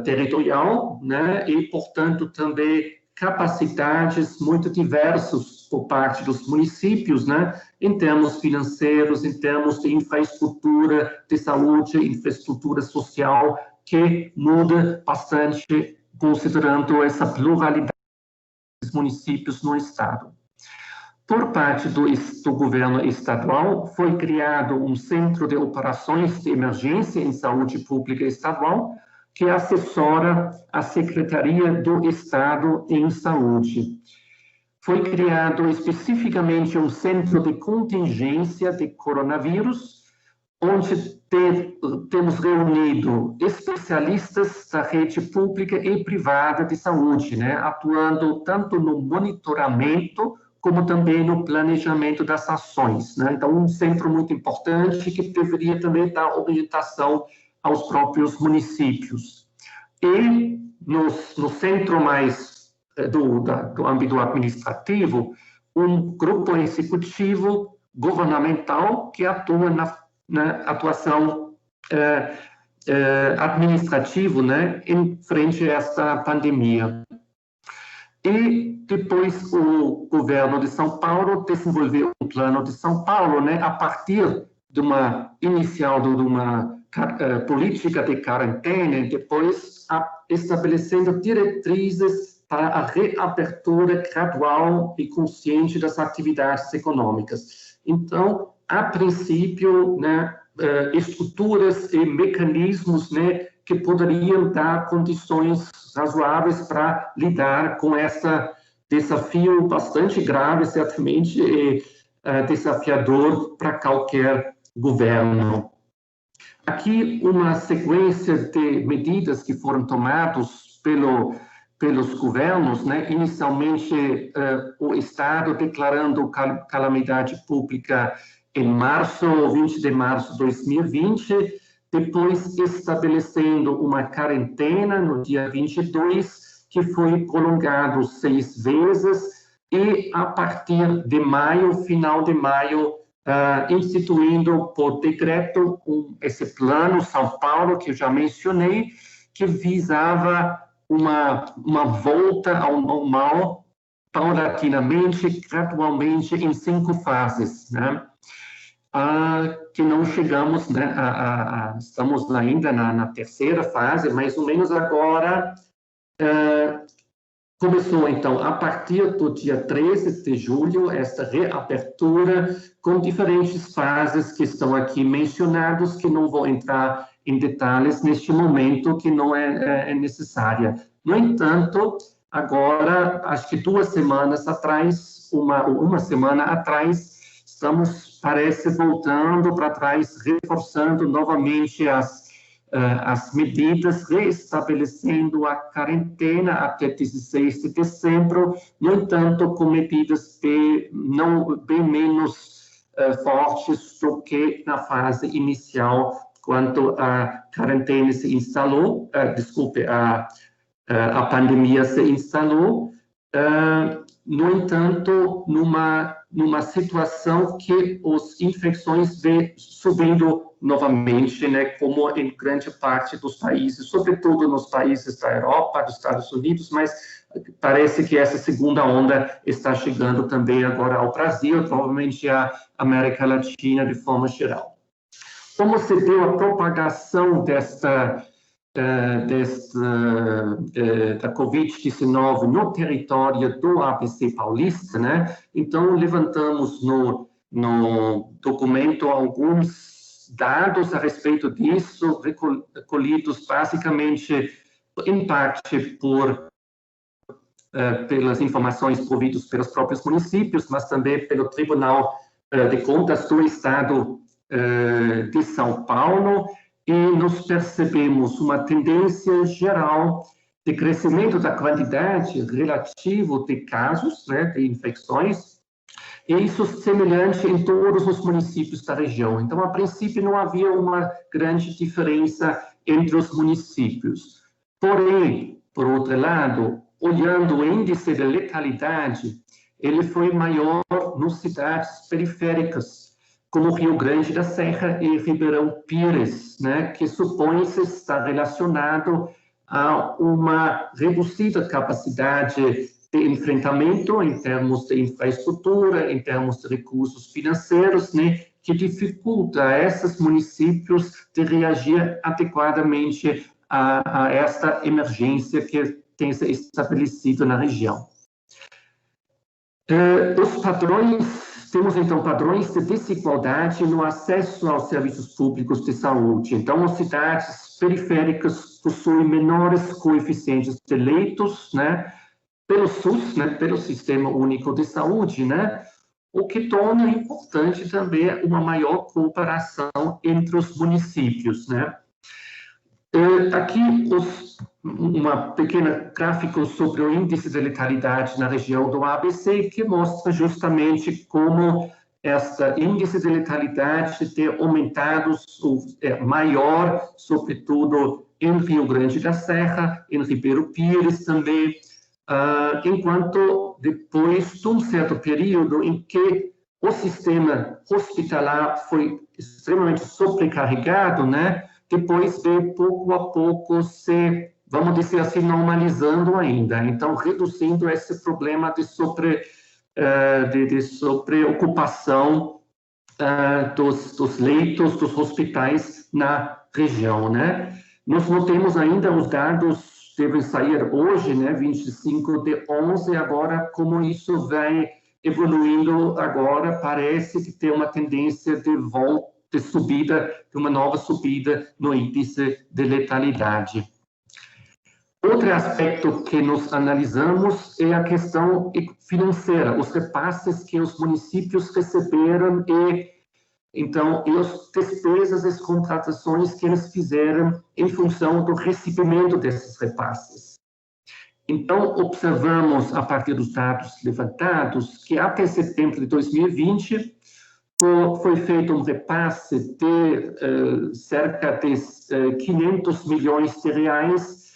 territorial, né? E, portanto, também capacidades muito diversas por parte dos municípios, né? Em termos financeiros, em termos de infraestrutura de saúde, infraestrutura social, que muda bastante considerando essa pluralidade municípios no estado. Por parte do governo estadual, foi criado um Centro de Operações de Emergência em Saúde Pública Estadual, que assessora a Secretaria do Estado em Saúde. Foi criado especificamente um Centro de Contingência de Coronavírus, onde temos reunido especialistas da rede pública e privada de saúde, né, atuando tanto no monitoramento como também no planejamento das ações, né? Então, um centro muito importante que deveria também dar orientação aos próprios municípios. E no centro mais do âmbito administrativo, um grupo executivo governamental que atua na atuação administrativa, né, em frente a esta pandemia. E depois o governo de São Paulo desenvolveu um plano de São Paulo, né, a partir de uma política de quarentena, e depois estabelecendo diretrizes para a reabertura gradual e consciente das atividades econômicas. Então, a princípio, né, estruturas e mecanismos, né, que poderiam dar condições razoáveis para lidar com esse desafio bastante grave, certamente, e desafiador para qualquer governo. Aqui, uma sequência de medidas que foram tomadas pelos governos, né? Inicialmente, o Estado declarando calamidade pública em 20 de março de 2020, depois estabelecendo uma quarentena no dia 22, que foi prolongado 6 vezes, e a partir de maio, final de maio, instituindo por decreto esse plano São Paulo, que eu já mencionei, que visava uma volta ao normal, paulatinamente, gradualmente, em 5 fases, né? Que não chegamos, né, estamos ainda na terceira fase, mais ou menos agora. Começou, então, a partir do dia 13 de julho, esta reabertura, com diferentes fases que estão aqui mencionadas, que não vou entrar em detalhes neste momento, que não é necessária. No entanto, agora, acho que 2 semanas atrás, uma semana atrás, estamos, parece, voltando para trás, reforçando novamente as medidas, reestabelecendo a quarentena até 16 de dezembro, no entanto, com medidas bem menos fortes do que na fase inicial, quando a quarentena se instalou, a pandemia se instalou. No entanto, numa situação que as infecções vêm subindo novamente, né, como em grande parte dos países, sobretudo nos países da Europa, dos Estados Unidos, mas parece que essa segunda onda está chegando também agora ao Brasil, provavelmente à América Latina de forma geral. Como se deu a propagação da Covid-19 no território do ABC paulista, né? Então, levantamos no documento alguns dados a respeito disso, recolhidos basicamente, em parte, pelas informações providas pelos próprios municípios, mas também pelo Tribunal de Contas do Estado de São Paulo, e nós percebemos uma tendência geral de crescimento da quantidade relativa de casos, né, de infecções, e isso semelhante em todos os municípios da região. Então, a princípio, não havia uma grande diferença entre os municípios. Porém, por outro lado, olhando o índice de letalidade, ele foi maior nas cidades periféricas, como Rio Grande da Serra e Ribeirão Pires, né, que supõe-se estar relacionado a uma reduzida capacidade de enfrentamento em termos de infraestrutura, em termos de recursos financeiros, né, que dificulta a esses municípios de reagir adequadamente a esta emergência que tem se estabelecido na região. Os padrões, temos então padrões de desigualdade no acesso aos serviços públicos de saúde. Então, as cidades periféricas possuem menores coeficientes de leitos, né, pelo SUS, né, pelo Sistema Único de Saúde, né, o que torna importante também uma maior cooperação entre os municípios, né. Aqui, uma pequena gráfico sobre o índice de letalidade na região do ABC, que mostra justamente como este índice de letalidade tem aumentado, maior, sobretudo em Rio Grande da Serra, em Ribeirão Pires também, enquanto depois de um certo período em que o sistema hospitalar foi extremamente sobrecarregado, né? Depois veio pouco a pouco se, vamos dizer assim, normalizando ainda. Então, reduzindo esse problema de sobreocupação dos leitos, dos hospitais na região, né? Nós não temos ainda os dados, devem sair hoje, né, 25/11, agora como isso vai evoluindo agora, parece que tem uma tendência de volta, de subida, de uma nova subida no índice de letalidade. Outro aspecto que nós analisamos é a questão financeira, os repasses que os municípios receberam e as despesas, as contratações que eles fizeram em função do recebimento desses repasses. Então, observamos, a partir dos dados levantados, que até setembro de 2020, foi feito um repasse de cerca de 500 milhões de reais,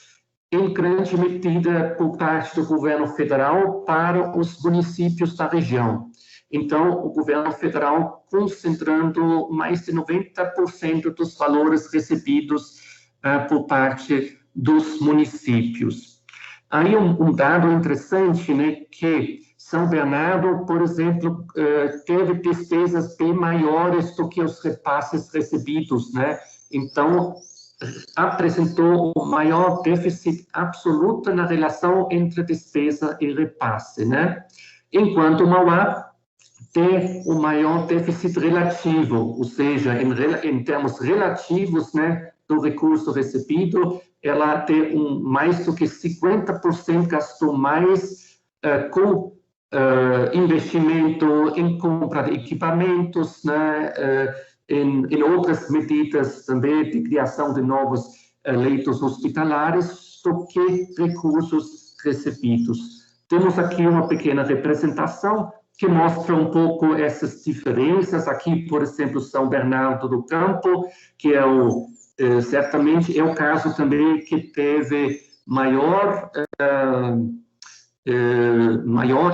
em grande medida por parte do governo federal para os municípios da região. Então, o governo federal concentrando mais de 90% dos valores recebidos por parte dos municípios. Aí um dado interessante, né, que São Bernardo, por exemplo, teve despesas bem maiores do que os repasses recebidos, né? Então, apresentou o maior déficit absoluto na relação entre despesa e repasse, né? Enquanto Mauá tem o maior déficit relativo, ou seja, em termos relativos, né, do recurso recebido, ela tem mais do que 50% gastou mais com investimento em compra de equipamentos, né, em outras medidas também de criação de novos leitos hospitalares do que recursos recebidos. Temos aqui uma pequena representação que mostra um pouco essas diferenças. Aqui, por exemplo, São Bernardo do Campo, que é certamente é o caso também que teve maior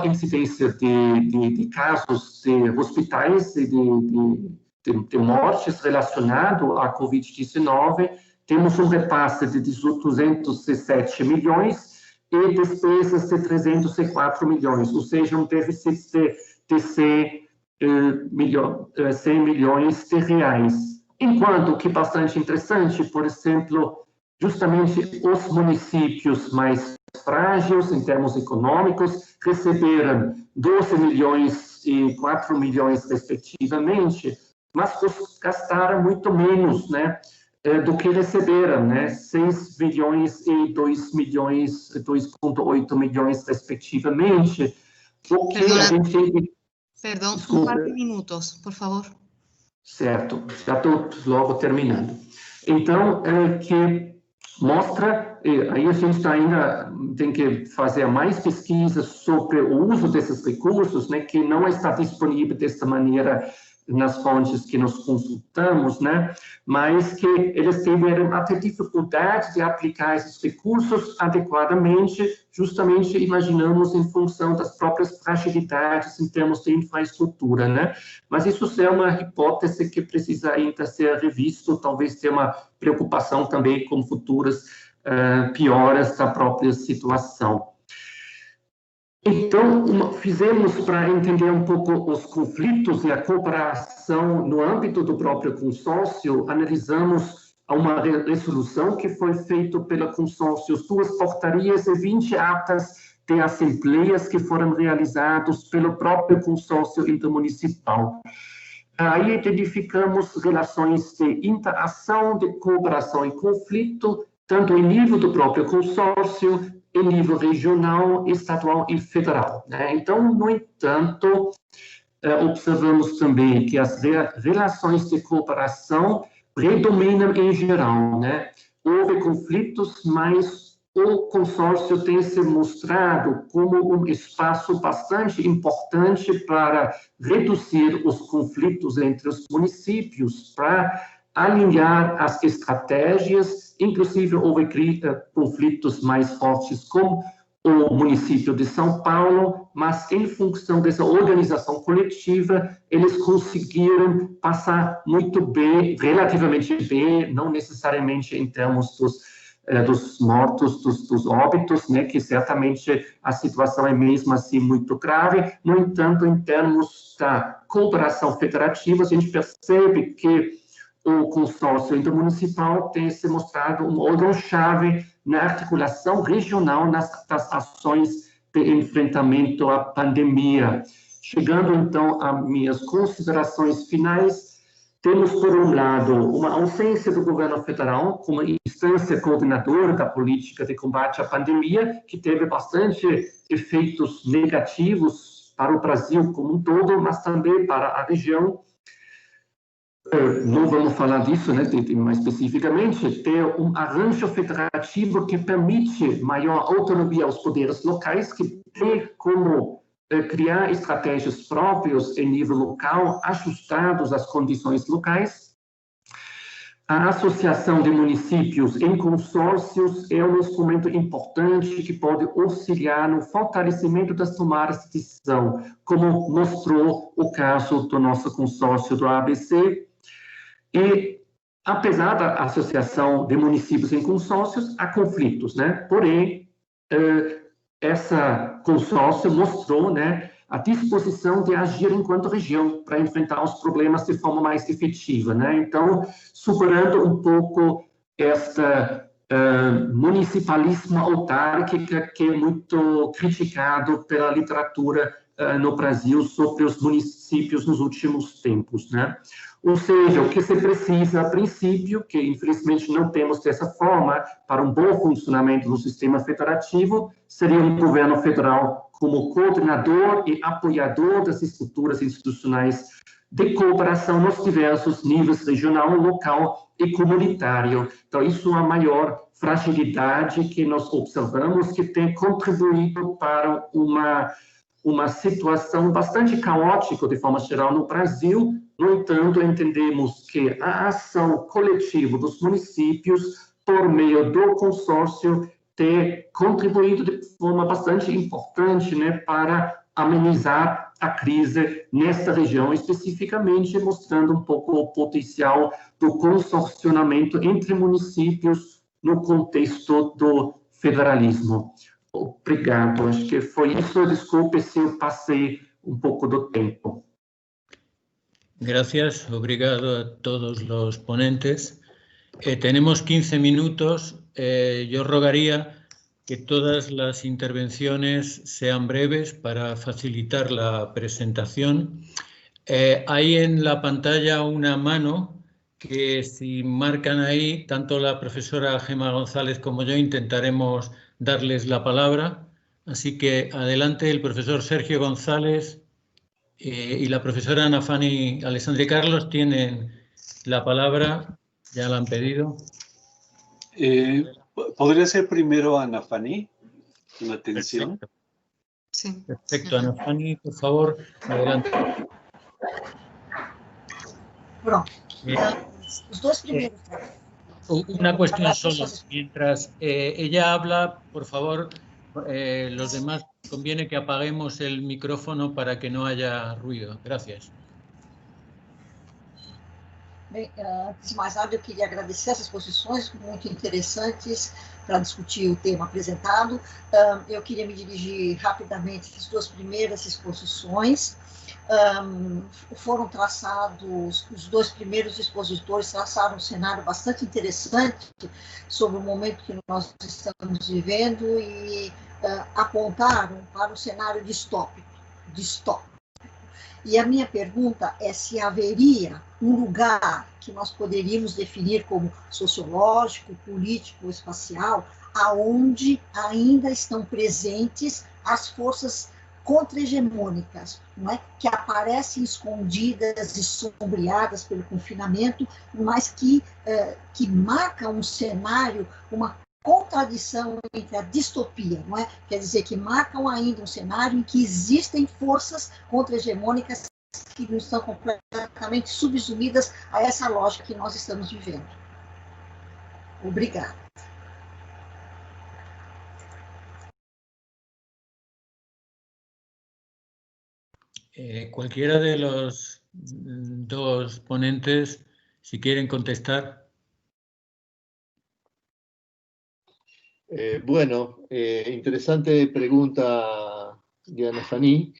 incidência de casos de hospitais e de mortes relacionadas à Covid-19. Temos um repasse de 207 milhões e despesas de 304 milhões, ou seja, um déficit de 100 milhões de reais. Enquanto que bastante interessante, por exemplo, justamente os municípios mais frágeis em termos econômicos receberam 12 milhões e 4 milhões respectivamente, mas gastaram muito menos, né, do que receberam, né, 6 milhões e 2,8 milhões respectivamente. O que a gente... Perdão, um par de minutos, por favor. Certo, já estou logo terminando. Então, que mostra, aí a gente ainda tem que fazer mais pesquisas sobre o uso desses recursos, né, que não está disponível dessa maneira nas fontes que nós consultamos, né, mas que eles tiveram até dificuldade de aplicar esses recursos adequadamente, justamente imaginamos em função das próprias fragilidades em termos de infraestrutura, né, mas isso é uma hipótese que precisa ainda ser revisto, talvez ter uma preocupação também com futuras pioras da própria situação. Então, fizemos para entender um pouco os conflitos e a cooperação no âmbito do próprio consórcio, analisamos uma resolução que foi feita pelo consórcio, 2 portarias e 20 atas de assembleias que foram realizadas pelo próprio consórcio intermunicipal. Aí identificamos relações de interação, de cooperação e conflito, tanto em nível do próprio consórcio, em nível regional, estadual e federal, né? Então, no entanto, observamos também que as relações de cooperação predominam em geral, né? Houve conflitos, mas o consórcio tem se mostrado como um espaço bastante importante para reduzir os conflitos entre os municípios, para alinhar as estratégias, inclusive houve conflitos mais fortes com o município de São Paulo, mas em função dessa organização coletiva, eles conseguiram passar muito bem, relativamente bem, não necessariamente em termos dos mortos, dos óbitos, né, que certamente a situação é mesmo assim muito grave. No entanto, em termos da cooperação federativa, a gente percebe que o consórcio intermunicipal tem se mostrado um órgão-chave na articulação regional das ações de enfrentamento à pandemia. Chegando, então, a minhas considerações finais, temos, por um lado, uma ausência do governo federal como instância coordenadora da política de combate à pandemia, que teve bastante efeitos negativos para o Brasil como um todo, mas também para a região. Não vamos falar disso, né, mais especificamente, ter um arranjo federativo que permite maior autonomia aos poderes locais, que tem como criar estratégias próprias em nível local, ajustados às condições locais. A associação de municípios em consórcios é um instrumento importante que pode auxiliar no fortalecimento das tomadas de decisão, como mostrou o caso do nosso consórcio do ABC. E, apesar da associação de municípios em consórcios, há conflitos, né? Porém, essa consórcio mostrou, né, a disposição de agir enquanto região para enfrentar os problemas de forma mais efetiva, né? Então, superando um pouco esta municipalismo autárquico que é muito criticado pela literatura no Brasil sobre os municípios nos últimos tempos, né? Ou seja, o que se precisa, a princípio, que infelizmente não temos dessa forma, para um bom funcionamento do sistema federativo, seria um governo federal como coordenador e apoiador das estruturas institucionais de cooperação nos diversos níveis regional, local e comunitário. Então, isso é a maior fragilidade que nós observamos, que tem contribuído para uma situação bastante caótica, de forma geral, no Brasil. No entanto, entendemos que a ação coletiva dos municípios, por meio do consórcio, tem contribuído de forma bastante importante, né, para amenizar a crise nesta região, especificamente mostrando um pouco o potencial do consorcionamento entre municípios no contexto do federalismo. Obrigado, acho que foi isso. Desculpe se eu passei um pouco do tempo. Gracias, obrigado a todos los ponentes. Tenemos 15 minutos. Yo rogaría que todas las intervenciones sean breves para facilitar la presentación. Hay en la pantalla una mano que, si marcan ahí, tanto la profesora Gemma González como yo intentaremos darles la palabra. Así que adelante, el profesor Sergio González y la profesora Ana Fanny Alessandri Carlos tienen la palabra, ya la han pedido. ¿Podría ser primero Ana Fanny? Con atención. Perfecto. Sí. Perfecto, Ana Fanny, por favor, adelante. Pronto. Os dois primeiros. Una cuestión solo. Mientras ella habla, por favor, los demás conviene que apaguemos el micrófono para que no haya ruido. Gracias. Bem, antes de mais nada, eu queria agradecer essas exposições muito interessantes para discutir o tema apresentado. Eu queria me dirigir rapidamente às duas primeiras exposições. Foram traçados, os dois primeiros expositores traçaram um cenário bastante interessante sobre o momento que nós estamos vivendo e apontaram para o cenário distópico. E a minha pergunta é se haveria um lugar que nós poderíamos definir como sociológico, político, espacial, aonde ainda estão presentes as forças contra-hegemônicas, não é? Que aparecem escondidas e sombreadas pelo confinamento, mas que marcam um cenário, uma contradição entre a distopia, não é? Quer dizer, que marcam ainda um cenário em que existem forças contra-hegemônicas que não estão completamente subsumidas a essa lógica que nós estamos vivendo. Obrigada. Cualquiera de los dos ponentes, si quieren contestar. Bueno, interesante pregunta, Diana Faní.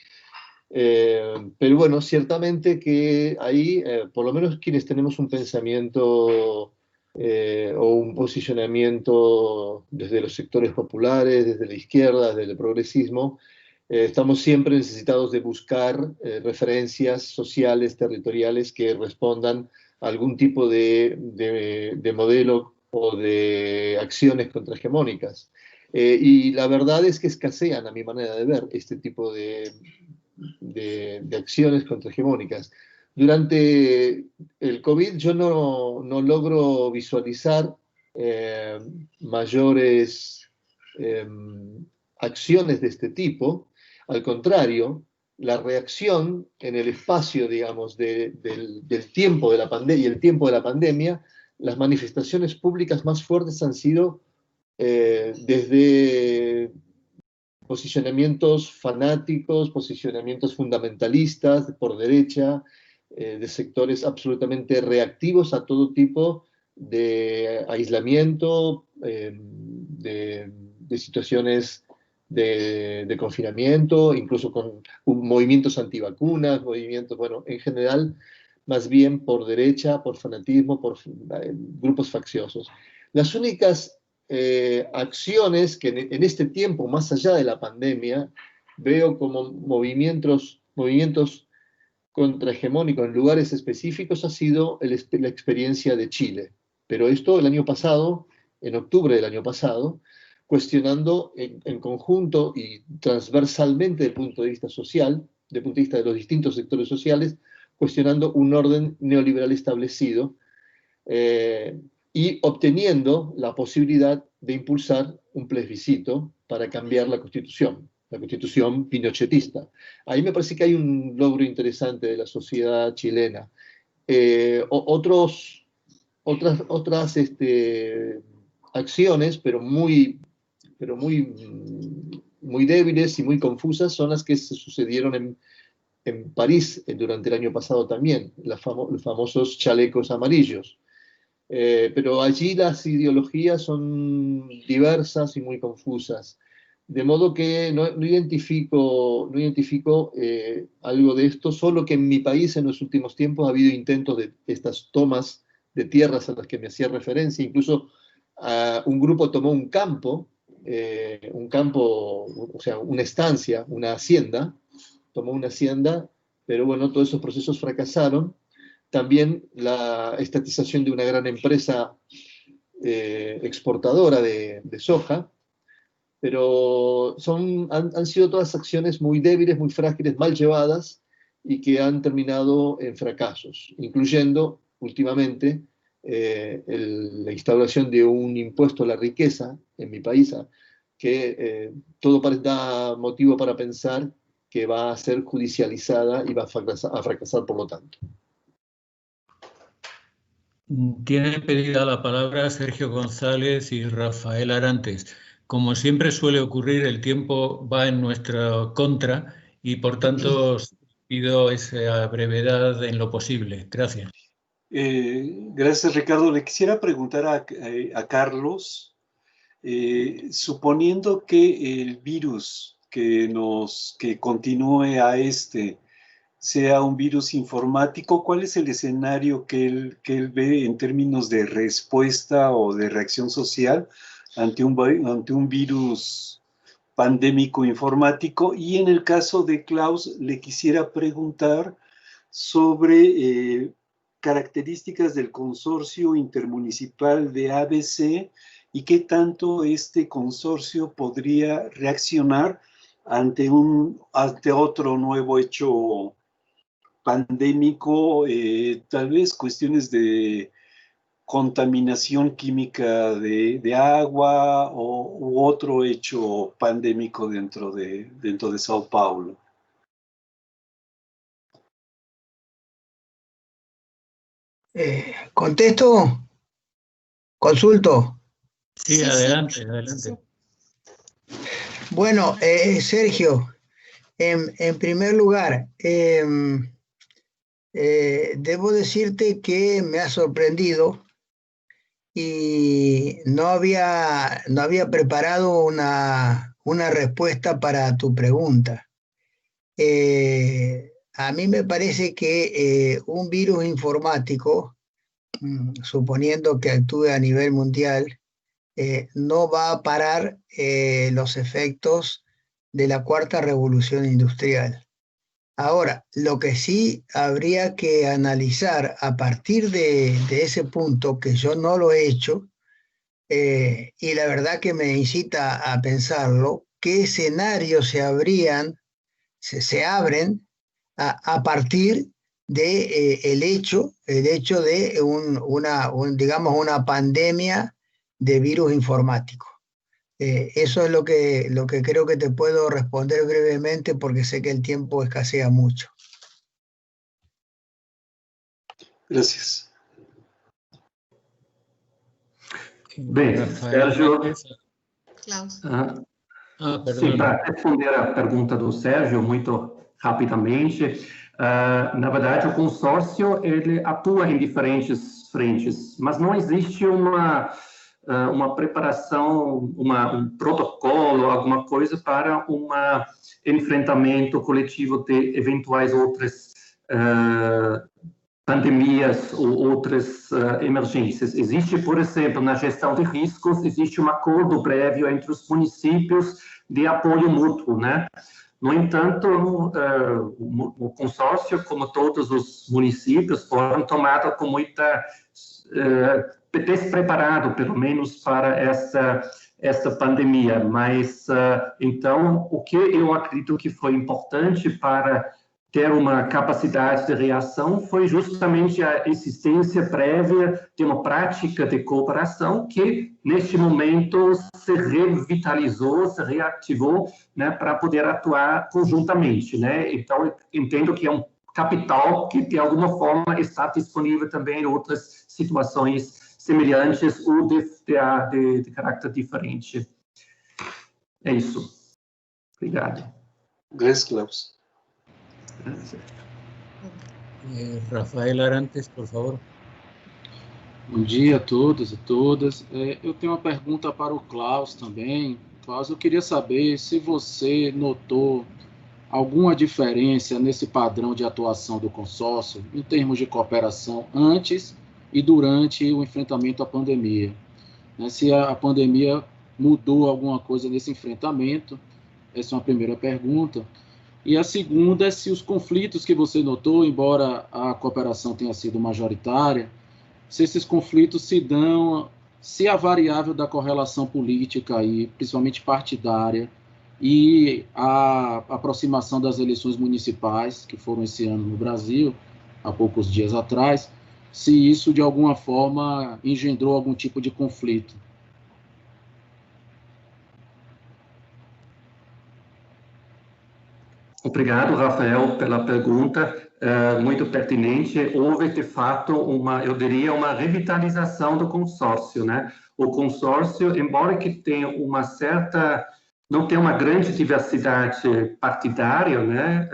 Pero bueno, ciertamente que ahí, por lo menos quienes tenemos un pensamiento o un posicionamiento desde los sectores populares, desde la izquierda, desde el progresismo, estamos siempre necesitados de buscar referencias sociales, territoriales que respondan a algún tipo de modelo o de acciones contrahegemónicas. Y la verdad es que escasean, a mi manera de ver, este tipo de acciones contrahegemónicas. Durante el COVID yo no logro visualizar mayores acciones de este tipo. Al contrario, la reacción en el espacio, digamos, del tiempo de la pandemia y el tiempo de la pandemia, las manifestaciones públicas más fuertes han sido desde posicionamientos fanáticos, posicionamientos fundamentalistas por derecha, de sectores absolutamente reactivos a todo tipo de aislamiento, de situaciones de confinamiento, incluso con movimientos antivacunas, movimientos, bueno, en general, más bien por derecha, por fanatismo, por grupos facciosos. Las únicas acciones que en este tiempo, más allá de la pandemia, veo como movimientos contrahegemónicos en lugares específicos ha sido la experiencia de Chile. Pero esto el año pasado, en octubre del año pasado, cuestionando en conjunto y transversalmente desde el punto de vista social, desde el punto de vista de los distintos sectores sociales, cuestionando un orden neoliberal establecido y obteniendo la posibilidad de impulsar un plebiscito para cambiar la constitución pinochetista. Ahí me parece que hay un logro interesante de la sociedad chilena. Otras acciones, pero muy débiles y muy confusas, son las que se sucedieron en París durante el año pasado también, los famosos chalecos amarillos. Pero allí las ideologías son diversas y muy confusas. De modo que no identifico algo de esto, solo que en mi país en los últimos tiempos ha habido intentos de estas tomas de tierras a las que me hacía referencia. Incluso un grupo tomó un campo, o sea, una estancia, una hacienda, tomó una hacienda, pero bueno, todos esos procesos fracasaron. También la estatización de una gran empresa exportadora de soja, pero han sido todas acciones muy débiles, muy frágiles, mal llevadas y que han terminado en fracasos, incluyendo últimamente la instauración de un impuesto a la riqueza en mi país, que todo da motivo para pensar que va a ser judicializada y va a fracasar por lo tanto. Tienen pedida la palabra Sergio González y Rafael Arantes. Como siempre suele ocurrir, el tiempo va en nuestra contra y por tanto pido esa brevedad en lo posible. Gracias. Gracias, Ricardo. Le quisiera preguntar a Carlos, suponiendo que el virus que continúe sea un virus informático, ¿cuál es el escenario que él ve en términos de respuesta o de reacción social ante un virus pandémico informático. Y en el caso de Klaus, le quisiera preguntar sobre características del consorcio intermunicipal de ABC y qué tanto este consorcio podría reaccionar ante otro nuevo hecho pandémico, tal vez cuestiones de contaminación química de agua u otro hecho pandémico dentro de Sao Paulo. ¿Contesto? ¿Consulto? Sí, adelante, adelante. Bueno, Sergio, en primer lugar, debo decirte que me ha sorprendido y no había preparado una respuesta para tu pregunta. A mí me parece que un virus informático, suponiendo que actúe a nivel mundial, no va a parar los efectos de la cuarta revolución industrial. Ahora, lo que sí habría que analizar a partir de ese punto, que yo no lo he hecho, y la verdad que me incita a pensarlo, qué escenarios se abren a partir de el hecho de digamos, una pandemia de virus informático. Eso es lo que creo que te puedo responder brevemente porque sé que el tiempo escasea mucho. Gracias. Bem, Sérgio, Klaus. Sim, para responder a pergunta do Sérgio, muito rapidamente, na verdade, o consórcio ele atua em diferentes frentes, mas não existe uma preparação, um protocolo, alguma coisa para um enfrentamento coletivo de eventuais outras pandemias ou outras emergências. Existe, por exemplo, na gestão de riscos, existe um acordo prévio entre os municípios de apoio mútuo, né? No entanto, o consórcio, como todos os municípios, foram tomados com muita despreparado, pelo menos, para essa pandemia. Mas, então, o que eu acredito que foi importante para ter uma capacidade de reação foi justamente a existência prévia de uma prática de cooperação que, neste momento, se revitalizou, se reativou, né, para poder atuar conjuntamente, né? Então, eu entendo que é um capital que, de alguma forma, está disponível também em outras situações semelhantes ou de caráter diferente. É isso. Obrigado. Gracias, Klaus. Rafael Arantes, por favor. Bom dia a todos e todas. Eu tenho uma pergunta para o Klaus também. Klaus, eu queria saber se você notou alguma diferença nesse padrão de atuação do consórcio em termos de cooperação antes e durante o enfrentamento à pandemia. Se a pandemia mudou alguma coisa nesse enfrentamento, essa é uma primeira pergunta. E a segunda é se os conflitos que você notou, embora a cooperação tenha sido majoritária, se esses conflitos se dão, se a variável da correlação política, e principalmente partidária, e a aproximação das eleições municipais, que foram esse ano no Brasil, há poucos dias atrás, se isso de alguma forma engendrou algum tipo de conflito. Obrigado, Rafael, pela pergunta, muito pertinente. Houve, de fato, eu diria, uma revitalização do consórcio, né? O consórcio, embora que tenha não tenha uma grande diversidade partidária, né,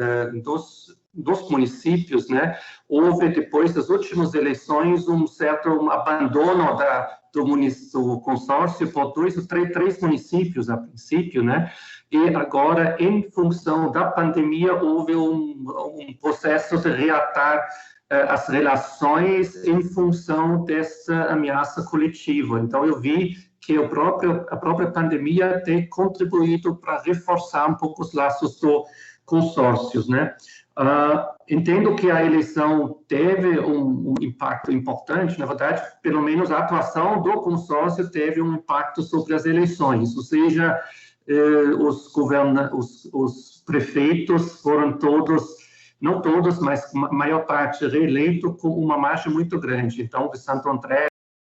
dos municípios, né, houve, depois das últimas eleições, um certo abandono do consórcio por três municípios, a princípio, né, e agora, em função da pandemia, houve um processo de reatar as relações em função dessa ameaça coletiva. Então, eu vi que a própria pandemia tem contribuído para reforçar um pouco os laços do consórcios, né? Entendo que a eleição teve um impacto importante, na verdade, pelo menos a atuação do consórcio teve um impacto sobre as eleições, ou seja, os prefeitos foram todos, não todos, mas a maior parte reeleitos com uma margem muito grande. Então, de Santo André,